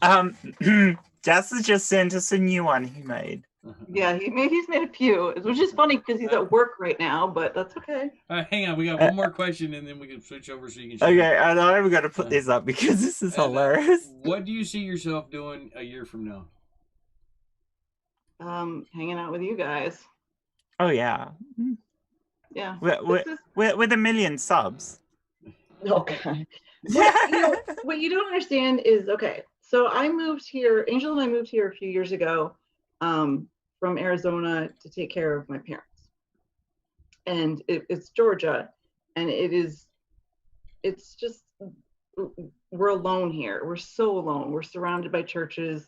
Jess has just sent us a new one he made. Yeah, he's made a few, which is funny because he's at work right now, but that's okay. All right, hang on. We got one more question, and then we can switch over so you can share. Okay, I know we got to put this up because this is hilarious. What do you see yourself doing a year from now? Hanging out with you guys. Oh yeah. Yeah. With 1 million subs. Okay. What you don't understand is, okay, so I moved here, Angel and I moved here a few years ago from Arizona to take care of my parents. And it's Georgia, and it's just, we're alone here. We're so alone. We're surrounded by churches.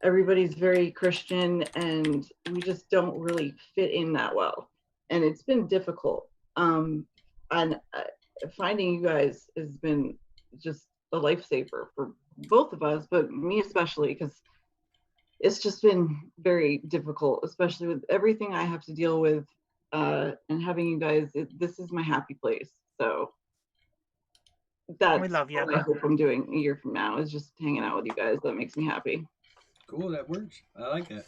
Everybody's very Christian, and we just don't really fit in that well. And it's been difficult. And finding you guys has been just a lifesaver for both of us, but me especially, because it's just been very difficult, especially with everything I have to deal with, and having you guys. This is my happy place. So that's we love you. what I hope I'm doing a year from now, is just hanging out with you guys. That makes me happy. Cool, that works. I like that.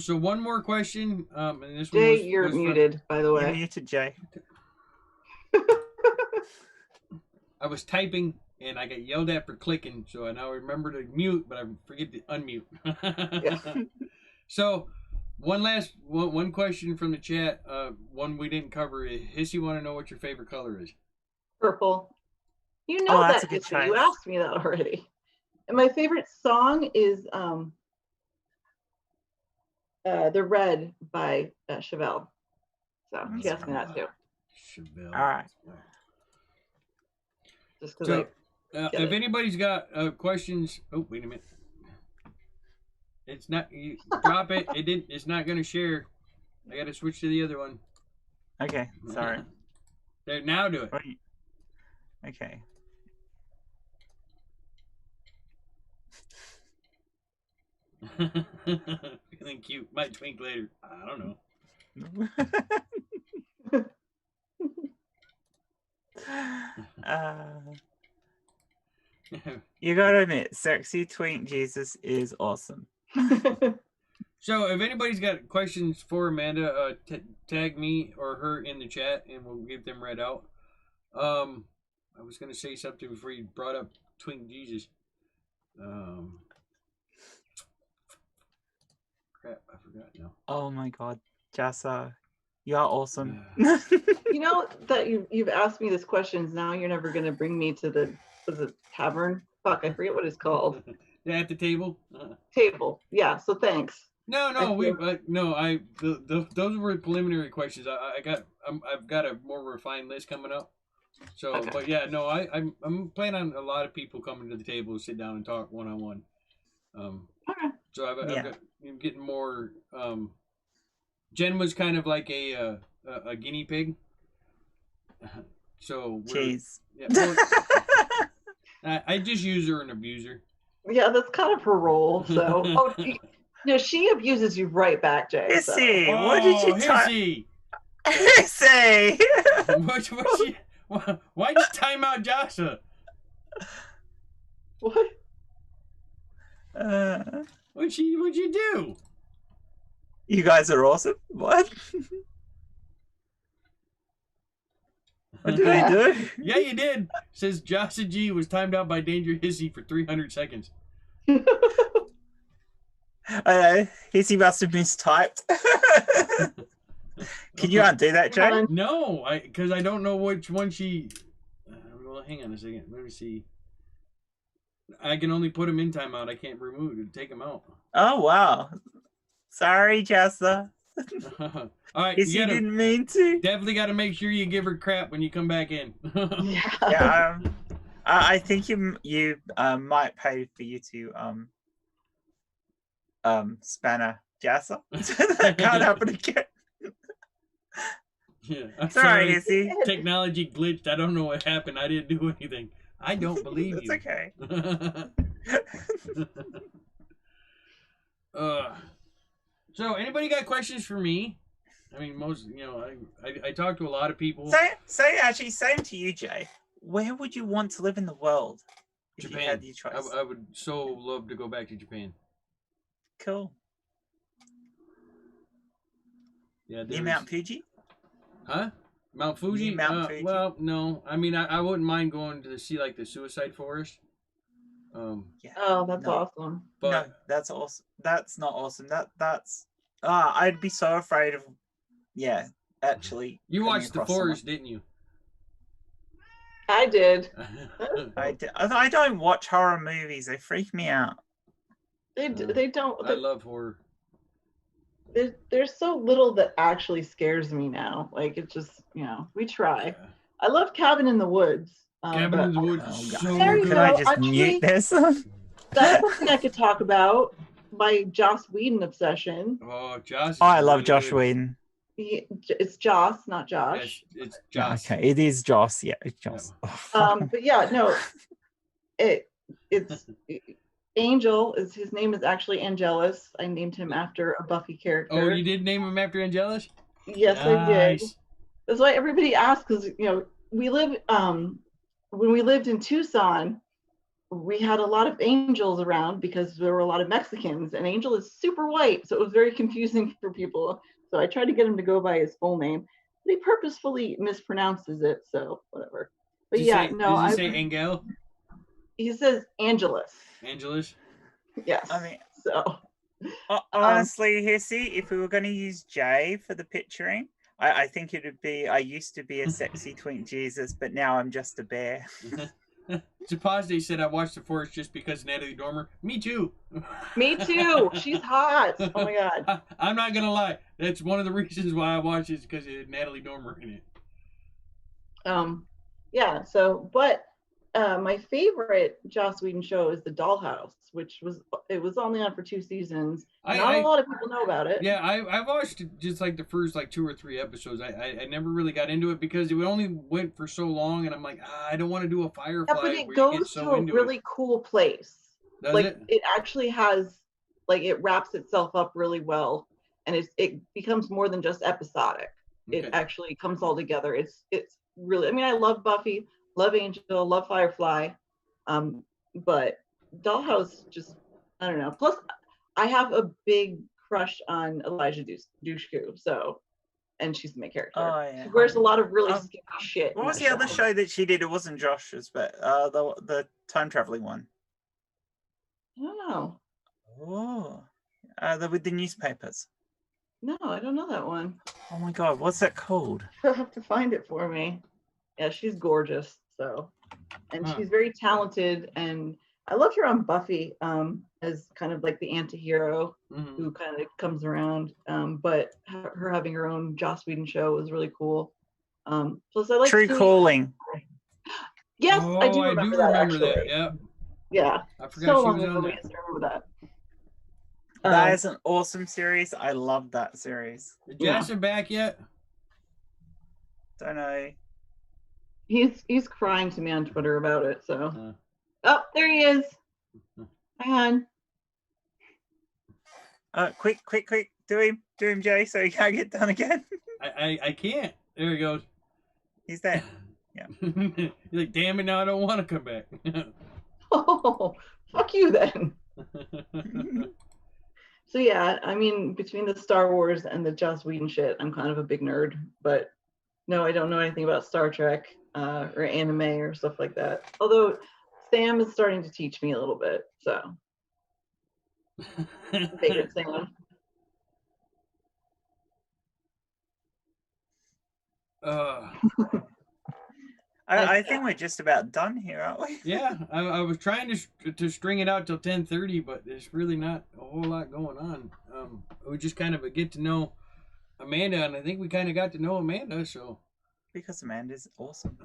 So one more question. And this Jay, one you're muted, by the way. You're muted, Jay. I was typing and I got yelled at for clicking, so I now remember to mute, but I forget to unmute. Yeah. So one question from the chat. One we didn't cover is, Hissy want to know what your favorite color is. Purple. You know that's that, a good Hissy. choice. You asked me that already. And my favorite song is The Red by Chevelle. So she asked me that too. Chevelle. All right. Just because if anybody's got questions, oh wait a minute, it's not. You drop it. It's not going to share. I got to switch to the other one. Okay, sorry. There, now do it. Okay. Feeling cute. Might twink later. I don't know. You gotta admit, sexy twink Jesus is awesome. So if anybody's got questions for Amanda, tag me or her in the chat and we'll get them read out. I was gonna say something before you brought up Twink Jesus. Crap, I forgot now. Oh my god, Jassa, you are awesome. You know that you've asked me this questions. Now you're never gonna bring me to the tavern. Fuck, I forget what it's called. Yeah, at the table. Table. Yeah. So thanks. No, those were preliminary questions. I've got a more refined list coming up. So, Okay. but yeah, no, I'm planning on a lot of people coming to the table to sit down and talk one on one. Okay. So I'm getting more. Jen was kind of like a guinea pig. So Jeez. Yeah, I just use her and abuse her. Yeah, that's kind of her role. So, no, she abuses you right back, Jay. Hissy, So. what did you Hissy? Hissy! Why'd you time out Joshua? What? What'd you do? You guys are awesome. What? What did I do? Yeah, you did. Says Joshua G was timed out by DangerHissy for 300 seconds. Hissy must have mistyped. Can you undo that, Jay? No, because I don't know which one she. Well, hang on a second. Let me see. I can only put him in timeout. I can't remove it. Take him out. Oh wow. Sorry, Jessa. All right, Hissy didn't mean to. Definitely got to make sure you give her crap when you come back in. Yeah. I think you might pay for you to spanner Jessa. That can't happen again. Yeah, I'm sorry, Hissy. Technology glitched. I don't know what happened. I didn't do anything. I don't believe you. It's okay. So, anybody got questions for me? I mean, I talk to a lot of people. Actually, same to you, Jay. Where would you want to live in the world if Japan. you had your choice? I would so love to go back to Japan. Cool. Yeah, Near Mount Fuji? Huh? Mount Fuji? Near Mount Fuji? Well, no. I mean, I wouldn't mind going to see like the suicide forest. Yeah. Oh, that's awesome. But no, that's awesome. That's not awesome. That's I'd be so afraid of. Yeah, actually. You watched The Forest, didn't you? I did. I did. I don't watch horror movies. They freak me out. They don't. I love horror. There's so little that actually scares me now. Like it's just we try. Yeah. I love Cabin in the Woods. Cabin in the Woods. So there you good. go. Can I just Actually, mute this? That's something I could talk about. My Joss Whedon obsession. Oh, Joss. I love Josh Whedon. It's Joss, not Josh. It's Joss. Okay, it is Joss. Yeah, it's Joss. But yeah, no, it's Angel. His name is actually Angelus. I named him after a Buffy character. Oh, you did name him after Angelus? Yes, I did. That's why everybody asks, because we live when we lived in Tucson, we had a lot of angels around because there were a lot of Mexicans, and Angel is super white, so it was very confusing for people. So I tried to get him to go by his full name, but he purposefully mispronounces it, so whatever. But Does he say Angel? He says Angelus. Angelus? Yes. I mean, so honestly, Hissy, if we were going to use Jay for the picturing, I think it would be, I used to be a sexy twink Jesus, but now I'm just a bear. Sapazde said I watched The Forest just because Natalie Dormer. Me too. Me too. She's hot. Oh my god. I'm not gonna lie. That's one of the reasons why I watched it, is because it had Natalie Dormer in it. Yeah. So, but my favorite Joss Whedon show is The Dollhouse, which was only on for 2 seasons. Not a lot of people know about it. Yeah, I watched just like the first 2 or 3 episodes. I never really got into it because it only went for so long, and I'm like, I don't want to do a Firefly. Yeah, but it where goes you get so to a into really it. cool place. Does like it? It actually has like it wraps itself up really well, and it becomes more than just episodic. It actually comes all together. It's really, I mean, I love Buffy, love Angel, love Firefly, but Dollhouse just, I don't know. Plus, I have a big crush on Elijah Dushku, so, and she's the main character. Oh, yeah. She wears a lot of really scary shit. What was the other show that she did? It wasn't Josh's, but the time traveling one. I don't know. Oh, with the newspapers. No, I don't know that one. Oh my god, what's that called? You'll have to find it for me. Yeah, she's gorgeous. So, and she's very talented, and I loved her on Buffy as kind of like the anti-hero who kind of comes around. But her having her own Joss Whedon show was really cool. Plus, I like True Calling. Yes, Oh, I do remember that. Yeah. Yeah. I forgot So she long was ago, on I that. remember that. That is an awesome series. I love that series. Is Jason back yet? Don't know. He's crying to me on Twitter about it. So, oh, there he is. Hang on. Quick, do him, Jay, so he can't get done again. I can't. There he goes. He's there. Yeah. He's like, damn it, now I don't want to come back. Oh, fuck you then. So yeah, I mean, between the Star Wars and the Joss Whedon shit, I'm kind of a big nerd. But no, I don't know anything about Star Trek or anime or stuff like that. Although Sam is starting to teach me a little bit, so. Favorite Sam. I think we're just about done here, aren't we? Yeah, I was trying to string it out till 10:30, but there's really not a whole lot going on. It was just kind of a get to know Amanda, and I think we kind of got to know Amanda, so. Because Amanda's awesome.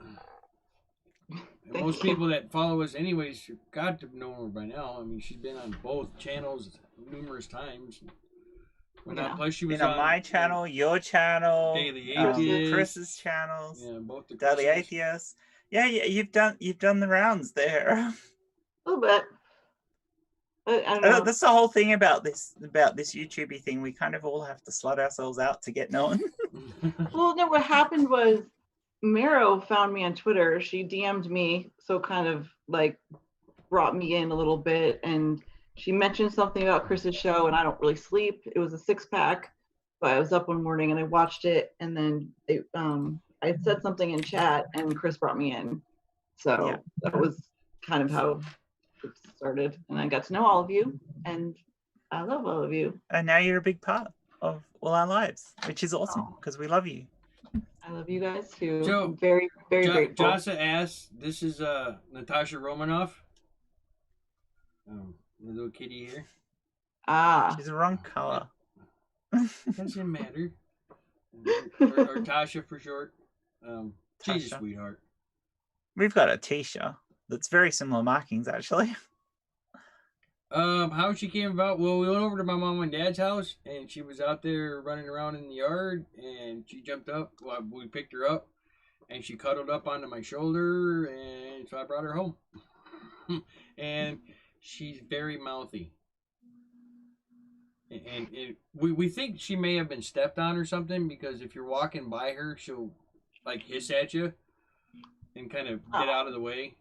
Most people that follow us anyways got to know her by now. I mean, she's been on both channels numerous times. Plus she was on my channel, your channel, Daily Atheist, Chris's channels, yeah, both the Daily Atheist. Yeah, you've done the rounds there. A little bit. I don't know. That's the whole thing about this YouTubey thing. We kind of all have to slut ourselves out to get known. Well, no, what happened was Mero found me on Twitter. She DM'd me, so kind of like brought me in a little bit, and she mentioned something about Chris's show, and I don't really sleep. It was a 6-pack, but I was up one morning and I watched it, and then I said something in chat, and Chris brought me in. So that was kind of how it started, and I got to know all of you, and I love all of you. And now you're a big part of all our lives, which is awesome because we love you. I love you guys too. So, I'm very, very grateful. Jasa asks, this is Natasha Romanoff. The little kitty here. She's the wrong color. Doesn't matter. or Tasha for short. She's a sweetheart. We've got a Tisha that's very similar markings, actually. How she came about? Well, we went over to my mom and dad's house, and she was out there running around in the yard, and she jumped up. Well, we picked her up, and she cuddled up onto my shoulder, and so I brought her home. And she's very mouthy. And we think she may have been stepped on or something, because if you're walking by her, she'll like hiss at you and kind of get out of the way.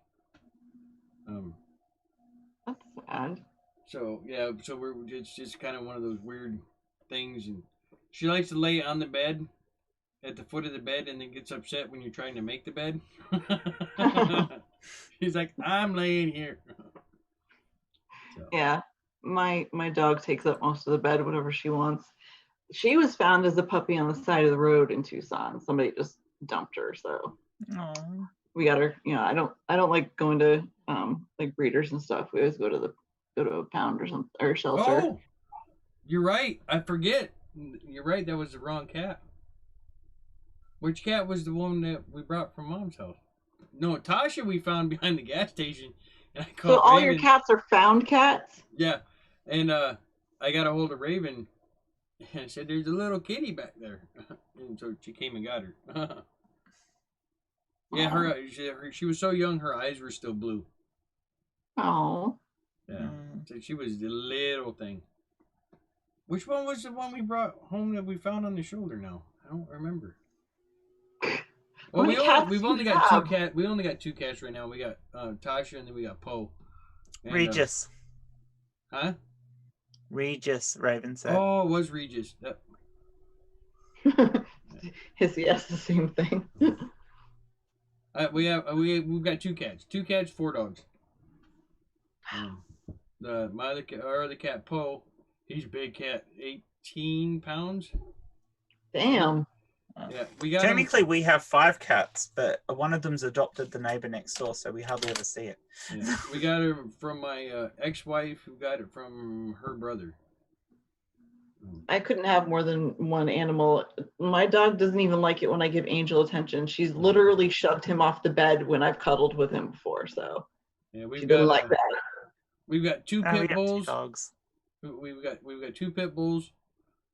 That's sad. So yeah, it's just kind of one of those weird things, and she likes to lay on the bed, at the foot of the bed, and then gets upset when you're trying to make the bed. She's like, I'm laying here. So. Yeah, my dog takes up most of the bed, whatever she wants. She was found as a puppy on the side of the road in Tucson. Somebody just dumped her, so we got her. You know, I don't like going to like breeders and stuff. We always go to a pound or something, or shelter. Oh, you're right. I forget. You're right. That was the wrong cat. Which cat was the one that we brought from Mom's house? No, Tasha we found behind the gas station. And I called so all Raven. your cats are found cats? Yeah. And I got a hold of Raven and I said, there's a little kitty back there. And so she came and got her. Yeah, she was so young, her eyes were still blue. Oh. Yeah. So she was the little thing. Which one was the one we brought home that we found on the shoulder? Now I don't remember. Well, we've only got two cats. We only got two cats right now. We got Tasha, and then we got Poe. Regis. Huh? Regis, Raven said. Oh, it was Regis. Yep. Hissy has the same thing. We've got two cats, 4 dogs. My other cat Poe, he's a big cat, 18 pounds. Damn. Yeah, we got Technically, we have 5 cats, but one of them's adopted the neighbor next door, so we hardly ever see it. Yeah, we got her from my ex-wife, who got it from her brother. I couldn't have more than one animal. My dog doesn't even like it when I give Angel attention. She's literally shoved him off the bed when I've cuddled with him before. So yeah, she doesn't like that. We've got 2 pit bulls. 2 dogs. We've got 2 pit bulls,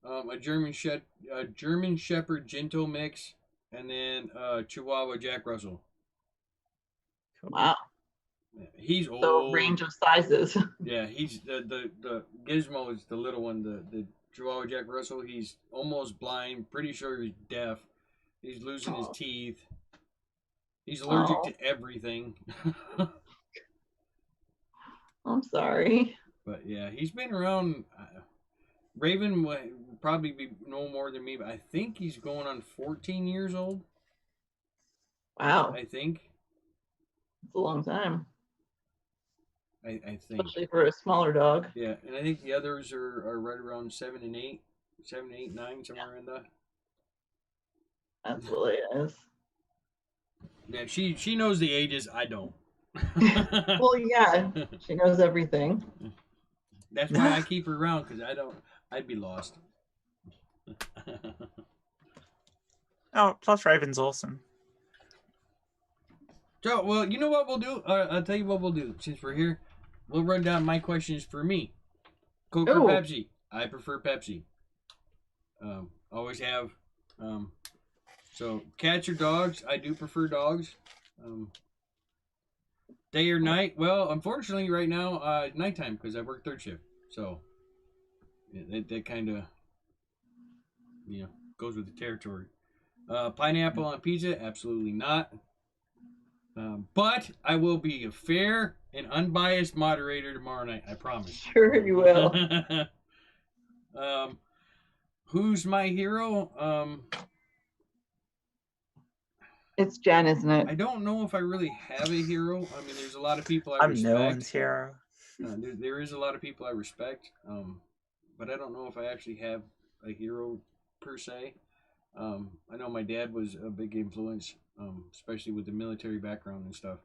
a German Shepherd Gento mix, and then Chihuahua Jack Russell. Wow. Yeah, he's old. So range of sizes. Yeah, he's the Gizmo is the little one. The Chihuahua Jack Russell. He's almost blind. Pretty sure he's deaf. He's losing his teeth. He's allergic to everything. I'm sorry. But yeah, he's been around. Raven would probably be no more than me, but I think he's going on 14 years old. Wow. I think. It's a long time. I think. Especially for a smaller dog. Yeah, and I think the others are right around 7 and 8, 7, 8, 9, somewhere in there. Absolutely is. Yeah, she knows the ages. I don't. Well, yeah, she knows everything. That's why I keep her around, because I'd be lost. Oh, plus Raven's awesome. So, well, you know what we'll do? I'll tell you what we'll do. Since we're here, we'll run down my questions for me. Coke or Pepsi? I prefer Pepsi. Always have. So, cats or dogs? I do prefer dogs. Day or night? Well, unfortunately, right now, nighttime, because I work 3rd shift. So, yeah, that kind of, goes with the territory. Pineapple on pizza? Absolutely not. But I will be a fair and unbiased moderator tomorrow night. I promise. Sure you will. Who's my hero? It's Jen, isn't it? I don't know if I really have a hero. I mean, there's a lot of people I respect. I'm no one's hero. There is a lot of people I respect, but I don't know if I actually have a hero per se. I know my dad was a big influence, especially with the military background and stuff.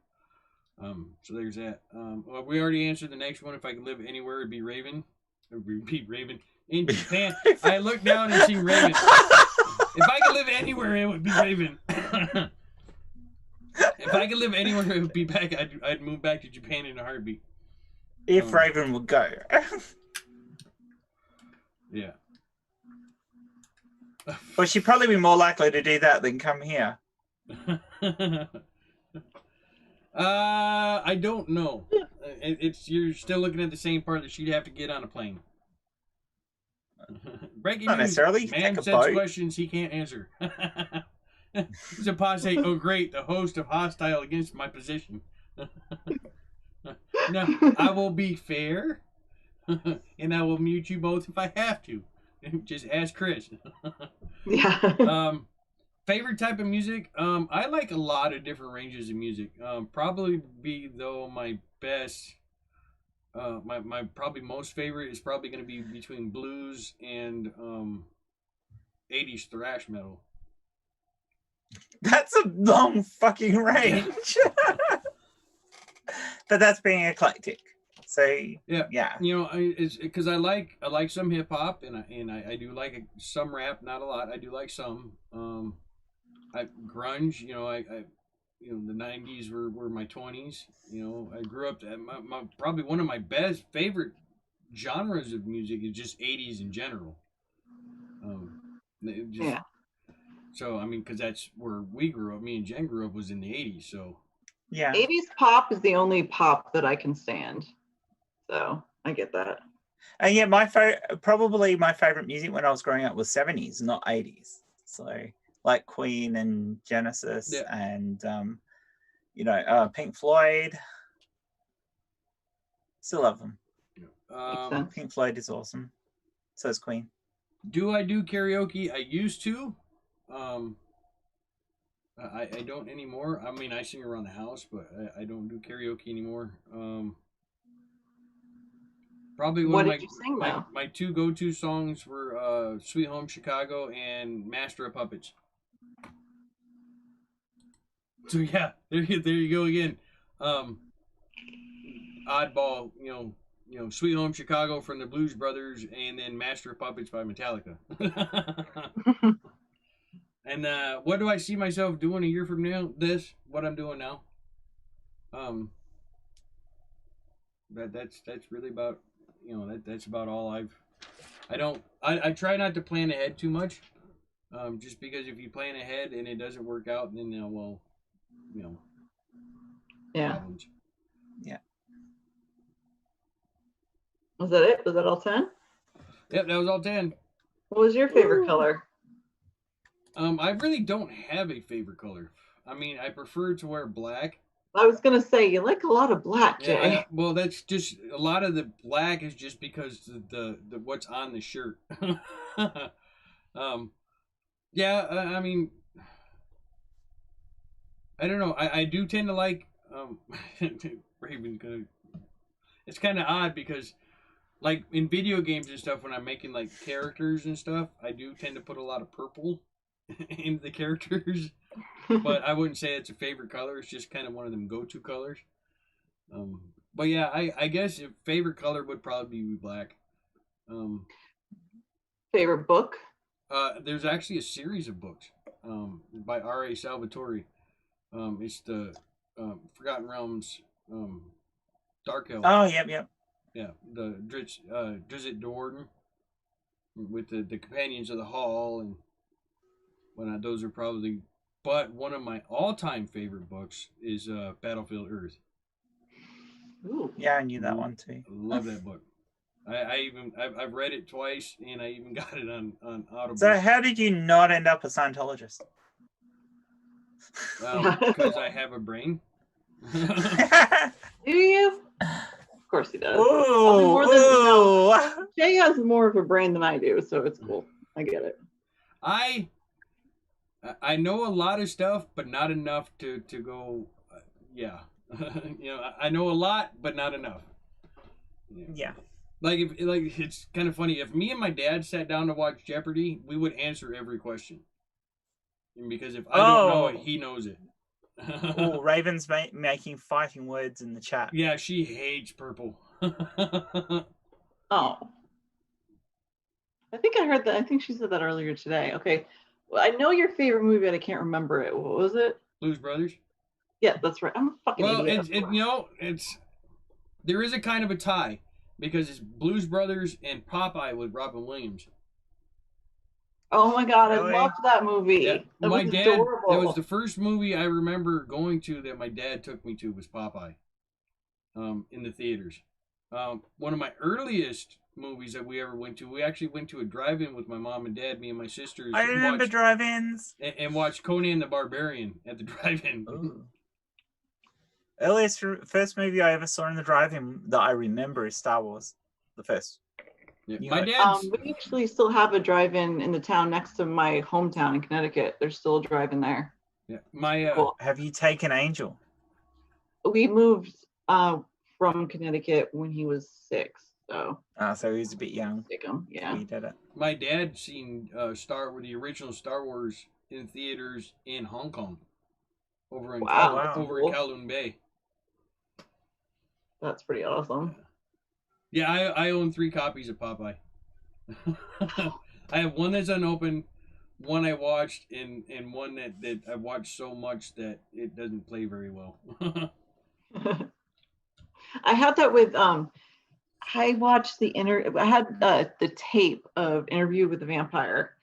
So there's that. Well, we already answered the next one. If I could live anywhere, it'd be Raven. It would be Raven. In Japan, I looked down and see Raven. If I could live anywhere, it would be Raven. If I could live anywhere, it would be back. I'd move back to Japan in a heartbeat. If Raven would go. Yeah. Well, she'd probably be more likely to do that than come here. I don't know. You're still looking at the same part that she'd have to get on a plane. Breaking Not news, necessarily. man Take a sends boat. questions he can't answer. Zapase, oh great, the host of Hostile against my position. No, I will be fair, and I will mute you both if I have to. Just ask Chris. Yeah. Favorite type of music? I like a lot of different ranges of music. Probably be though my best. My probably most favorite is probably going to be between blues and 80s thrash metal. That's a long fucking range. But that's being eclectic. So yeah. You know, it's because I like some hip hop and I do like some rap, not a lot. I do like some. Grunge. You know, I the 90s were my 20s. You know, I grew up. My probably one of my favorite genres of music is just 80s in general. Yeah. So I mean, because that's where we grew up. Me and Jen grew up was in the 80s. So Yeah. 80s pop is the only pop that I can stand. So I get that. And yeah, probably my favorite music when I was growing up was 70s, not 80s. So like Queen and Genesis and Pink Floyd. Still love them. Pink Floyd is awesome. So is Queen. Do I do karaoke? I used to. I don't anymore. I mean, I sing around the house, but I don't do karaoke anymore. Probably one of my two go-to songs were Sweet Home Chicago and Master of Puppets. So yeah, there you go again. Oddball, Sweet Home Chicago from the Blues Brothers, and then Master of Puppets by Metallica. And what do I see myself doing a year from now? What I'm doing now. That's really about that's about all I try not to plan ahead too much. Just because if you plan ahead and it doesn't work out, then problems. Yeah. Was that it? Was that all 10? Yep, that was all 10. What was your favorite color? I really don't have a favorite color. I mean, I prefer to wear black. I was gonna say you like a lot of black, Jay. Yeah, well, that's just a lot of the black is just because the what's on the shirt. Yeah, I mean, I don't know. I do tend to like Raven's gonna. It's kind of odd because, like in video games and stuff, when I'm making like characters and stuff, I do tend to put a lot of purple into the characters. But I wouldn't say it's a favorite color. It's just kind of one of them go-to colors. But yeah, I guess if favorite color would probably be black. Favorite book? There's actually a series of books by R.A. Salvatore. It's the Forgotten Realms Dark Elf. Oh, yep. Yeah, the Drizzt Do'Urden with the Companions of the Hall and whatnot. Those are probably. But one of my all-time favorite books is Battlefield Earth. Ooh. Yeah, I knew that one too. I love that book. I've read it twice, and I even got it on Audible. So how did you not end up a Scientologist? Because I have a brain. Do you? Of course he does. Ooh. Jay has more of a brain than I do, so it's cool. I get it. I know a lot of stuff, but not enough to go. Yeah, I know a lot, but not enough. Yeah. Like it's kind of funny. If me and my dad sat down to watch Jeopardy, we would answer every question. Because if I don't know it, he knows it. Oh, Raven's making fighting words in the chat. Yeah, she hates purple. Oh. I think I heard that. I think she said that earlier today. Okay. Well, I know your favorite movie, but I can't remember it. What was it? Blues Brothers. Yeah, that's right. I'm a fucking idiot. There is a kind of a tie because it's Blues Brothers and Popeye with Robin Williams. Oh my god, Really? I loved that movie. Yeah, That my was dad. adorable. That was the first movie I remember going to that my dad took me to was Popeye. In the theaters. One of my earliest movies that we ever went to, we actually went to a drive-in with my mom and dad, me and my sisters. I remember drive-ins. And watched Conan the Barbarian at the drive-in. Ooh. First movie I ever saw in the drive-in that I remember is Star Wars. The first. Yeah. You My know, dad's. We actually still have a drive-in in the town next to my hometown in Connecticut. There's still a drive-in there. Yeah, my. Cool. Have you taken Angel? We moved from Connecticut when he was 6, so. So he was a bit young. Take him, yeah. He did it. My dad seen the original Star Wars in theaters in Hong Kong, over in Wow, that's over cool. in Kowloon Bay. That's pretty awesome. Yeah, I own 3 copies of Popeye. I have one that's unopened, one I watched, and one that I watched so much that it doesn't play very well. I had that with I watched I had the tape of Interview with the Vampire,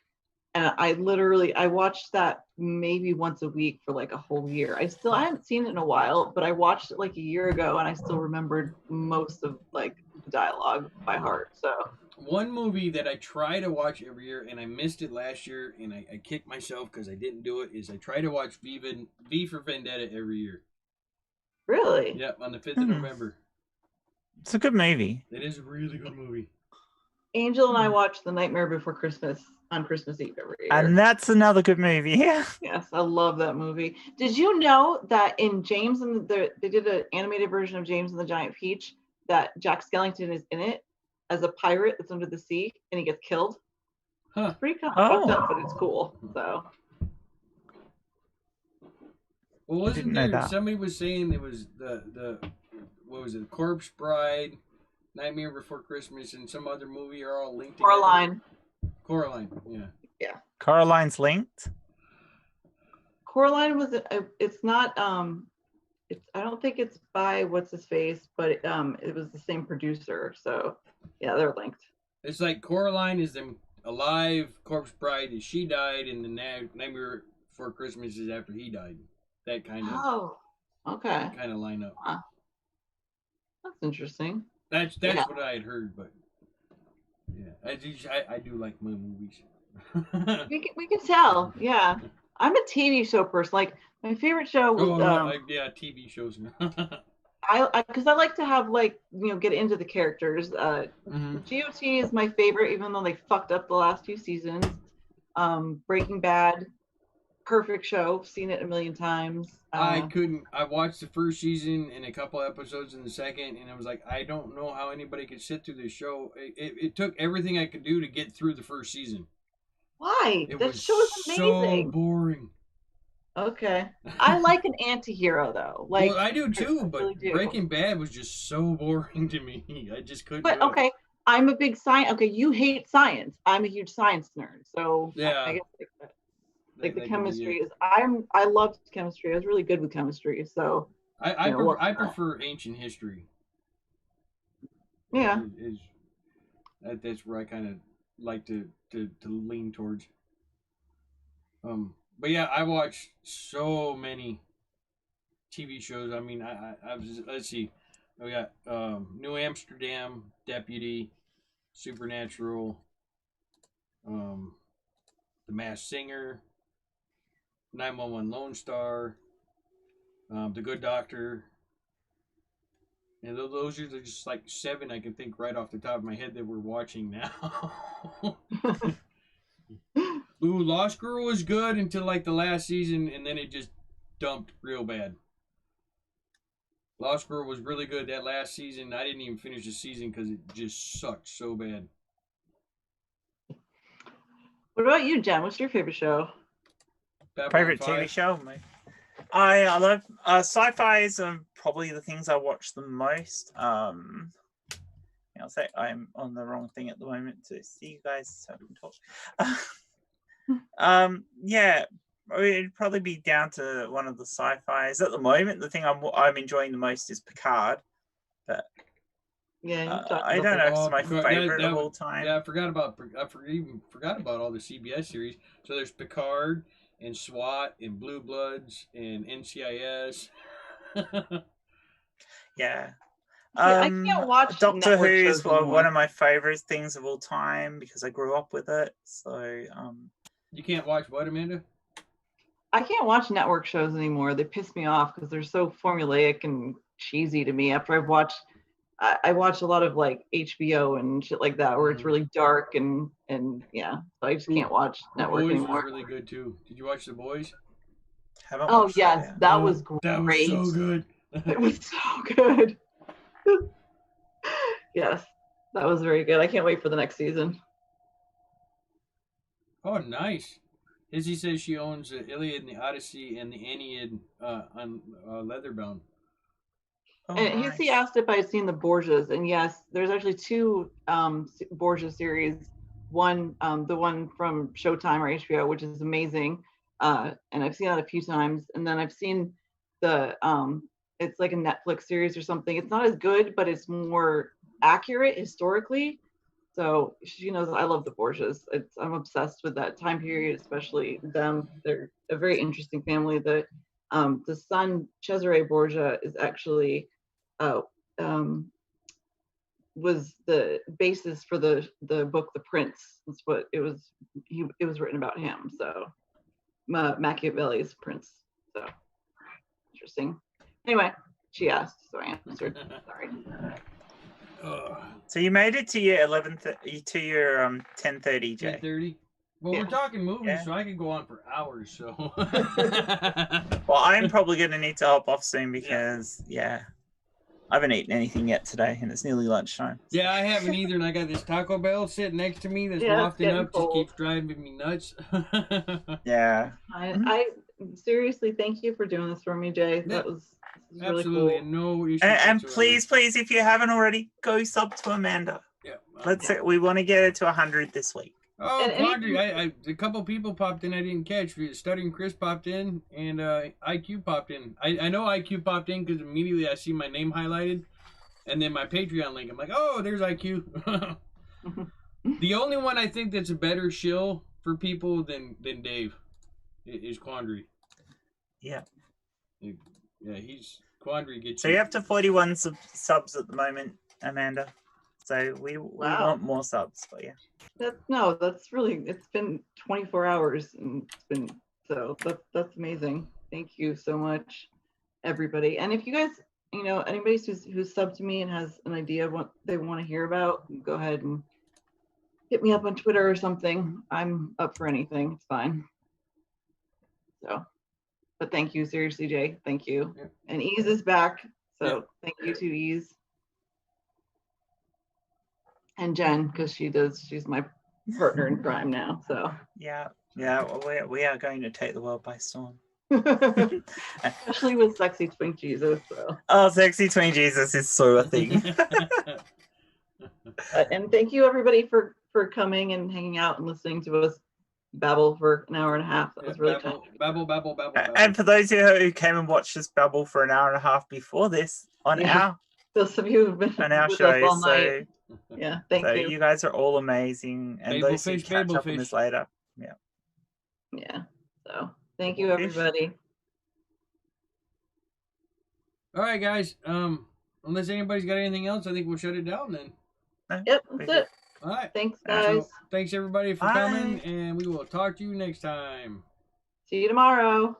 and I watched that maybe once a week for like a whole year. I hadn't seen it in a while, but I watched it like a year ago, and I still remembered most of like the dialogue by heart. So one movie that I try to watch every year, and I missed it last year, and I kicked myself because I didn't do it, is I try to watch V for Vendetta every year. really, Yep, on the 5th of November. It's a good movie. It is a really good movie. Angel and I watch The Nightmare Before Christmas on Christmas Eve every year. And that's another good movie. Yeah. Yes, I love that movie. Did you know that in James and they did an animated version of James and the Giant Peach that Jack Skellington is in it as a pirate that's under the sea and he gets killed? Huh. It's pretty kind of fucked up, but it's cool. So. Well, wasn't Didn't know there, that. somebody was saying it was the what was it, The Corpse Bride, Nightmare Before Christmas, and some other movie are all linked together? Coraline, yeah. Coraline's linked. Coraline was it's not it's I don't think it's by what's his face, but it was the same producer. So yeah, they're linked. It's like Coraline is them alive, Corpse Bride is she died, and the Nightmare Before Christmas is after he died. That kind of okay. kind of lineup. Huh. That's interesting. That's what I had heard, but yeah, I do like my movies. we can tell. Yeah, I'm a TV show person. Like my favorite show was TV shows. because I like to have get into the characters. GOT is my favorite, even though they fucked up the last few seasons. Breaking Bad, perfect show. Seen it a million times. I watched the first season and a couple episodes in the second, and I was like, I don't know how anybody could sit through this show. It took everything I could do to get through the first season. Why? That show is amazing. So boring. Okay. I like an anti-hero though. Well, I do too, but really do. Breaking Bad was just so boring to me. I just couldn't But do okay, I'm a big science. Okay, you hate science. I'm a huge science nerd. So yeah, I guess the chemistry is. I loved chemistry. I was really good with chemistry. So I prefer ancient history. Yeah. That's where I kind of like to lean towards. But yeah, I watched so many TV shows. I mean, I was, let's see, we got New Amsterdam, Deputy, Supernatural, The Masked Singer, 911 Lone Star, The Good Doctor. And those are just like 7 I can think right off the top of my head that we're watching now. Ooh, Lost Girl was good until like the last season, and then it just dumped real bad. Lost Girl was really good that last season. I didn't even finish the season because it just sucked so bad. What about you, Jen? What's your favorite show? Favorite TV show? I love sci-fi's probably the things I watch the most. I'll say I'm on the wrong thing at the moment to see you guys so I can talk. Yeah, it'd probably be down to one of the sci-fis at the moment. The thing I'm enjoying the most is Picard, but yeah, I don't know if it's my favorite of all time. Yeah, I even forgot about all the CBS series. So there's Picard and SWAT and Blue Bloods and NCIS. Yeah. I can't watch Doctor Who is one of my favorite things of all time because I grew up with it. So you can't watch what, Amanda? I can't watch network shows anymore. They piss me off because they're so formulaic and cheesy to me. After I watch a lot of like HBO and shit like that where it's really dark and yeah. So I just can't watch network Boys anymore. was really good too. Did you watch The Boys? Oh yes, that was great. That was so good. It was so good. Yes, that was very good. I can't wait for the next season. Oh, nice. Izzy says she owns the Iliad and the Odyssey and the Aeneid on leatherbound. Oh, And nice. he asked if I had seen the Borgias, and yes, there's actually 2 Borgia series. One, the one from Showtime or HBO, which is amazing, and I've seen that a few times. And then I've seen the it's like a Netflix series or something. It's not as good, but it's more accurate historically. So she knows I love the Borgias. I'm obsessed with that time period, especially them. They're a very interesting family. The son Cesare Borgia is actually was the basis for the book The Prince. That's what it was. It was written about him. So Machiavelli's Prince. So interesting. Anyway, she asked, so I answered. Sorry. So you made it to your 10:30, Jay. 10:30. Well, Yeah. we're talking movies, Yeah. so I could go on for hours. So. Well, I'm probably going to need to hop off soon because, I haven't eaten anything yet today, and it's nearly lunchtime. Yeah, I haven't either, and I got this Taco Bell sitting next to me that's Yeah, it's wafting getting up, cold. just keeps driving me nuts. Yeah. I seriously thank you for doing this for me, Jay. Yeah. That was really Absolutely, cool. no issue. And whatsoever. please, if you haven't already, go sub to Amanda. Yeah. We want to get her to 100 this week. Oh, And Quandary, a couple people popped in I didn't catch. Stuttering Chris popped in, and IQ popped in. I know IQ popped in because immediately I see my name highlighted, and then my Patreon link. I'm like, oh, there's IQ. The only one I think that's a better shill for people than Dave is Quandary. Yeah. Yeah, Quandary gets So you're up to 41 subs at the moment, Amanda. So we want more subs for you. That's really, it's been 24 hours and it's been, so that's amazing. Thank you so much, everybody. And if you guys, anybody who's subbed to me and has an idea of what they want to hear about, go ahead and hit me up on Twitter or something. I'm up for anything. It's fine. So, but thank you, seriously, Jay. Thank you. Yeah. And Ease is back. So thank you to Ease. And Jen, because she's my partner in crime now. So Yeah. Well, we are going to take the world by storm. especially with Sexy Twink Jesus. So. Oh, Sexy Twin Jesus is so a thing. And thank you everybody for coming and hanging out and listening to us babble for an hour and a half. That was really fun. babble. And for those who came and watched us babble for an hour and a half before this on Those of you who've been on our with show, us all so night. Yeah, thank you. you guys are all amazing, and those who catch up on this later. Yeah. So thank you everybody. All right, guys. Unless anybody's got anything else, I think we'll shut it down then. Yep, that's it. All right. Thanks, guys. So, thanks everybody for Bye. coming, and we will talk to you next time. See you tomorrow.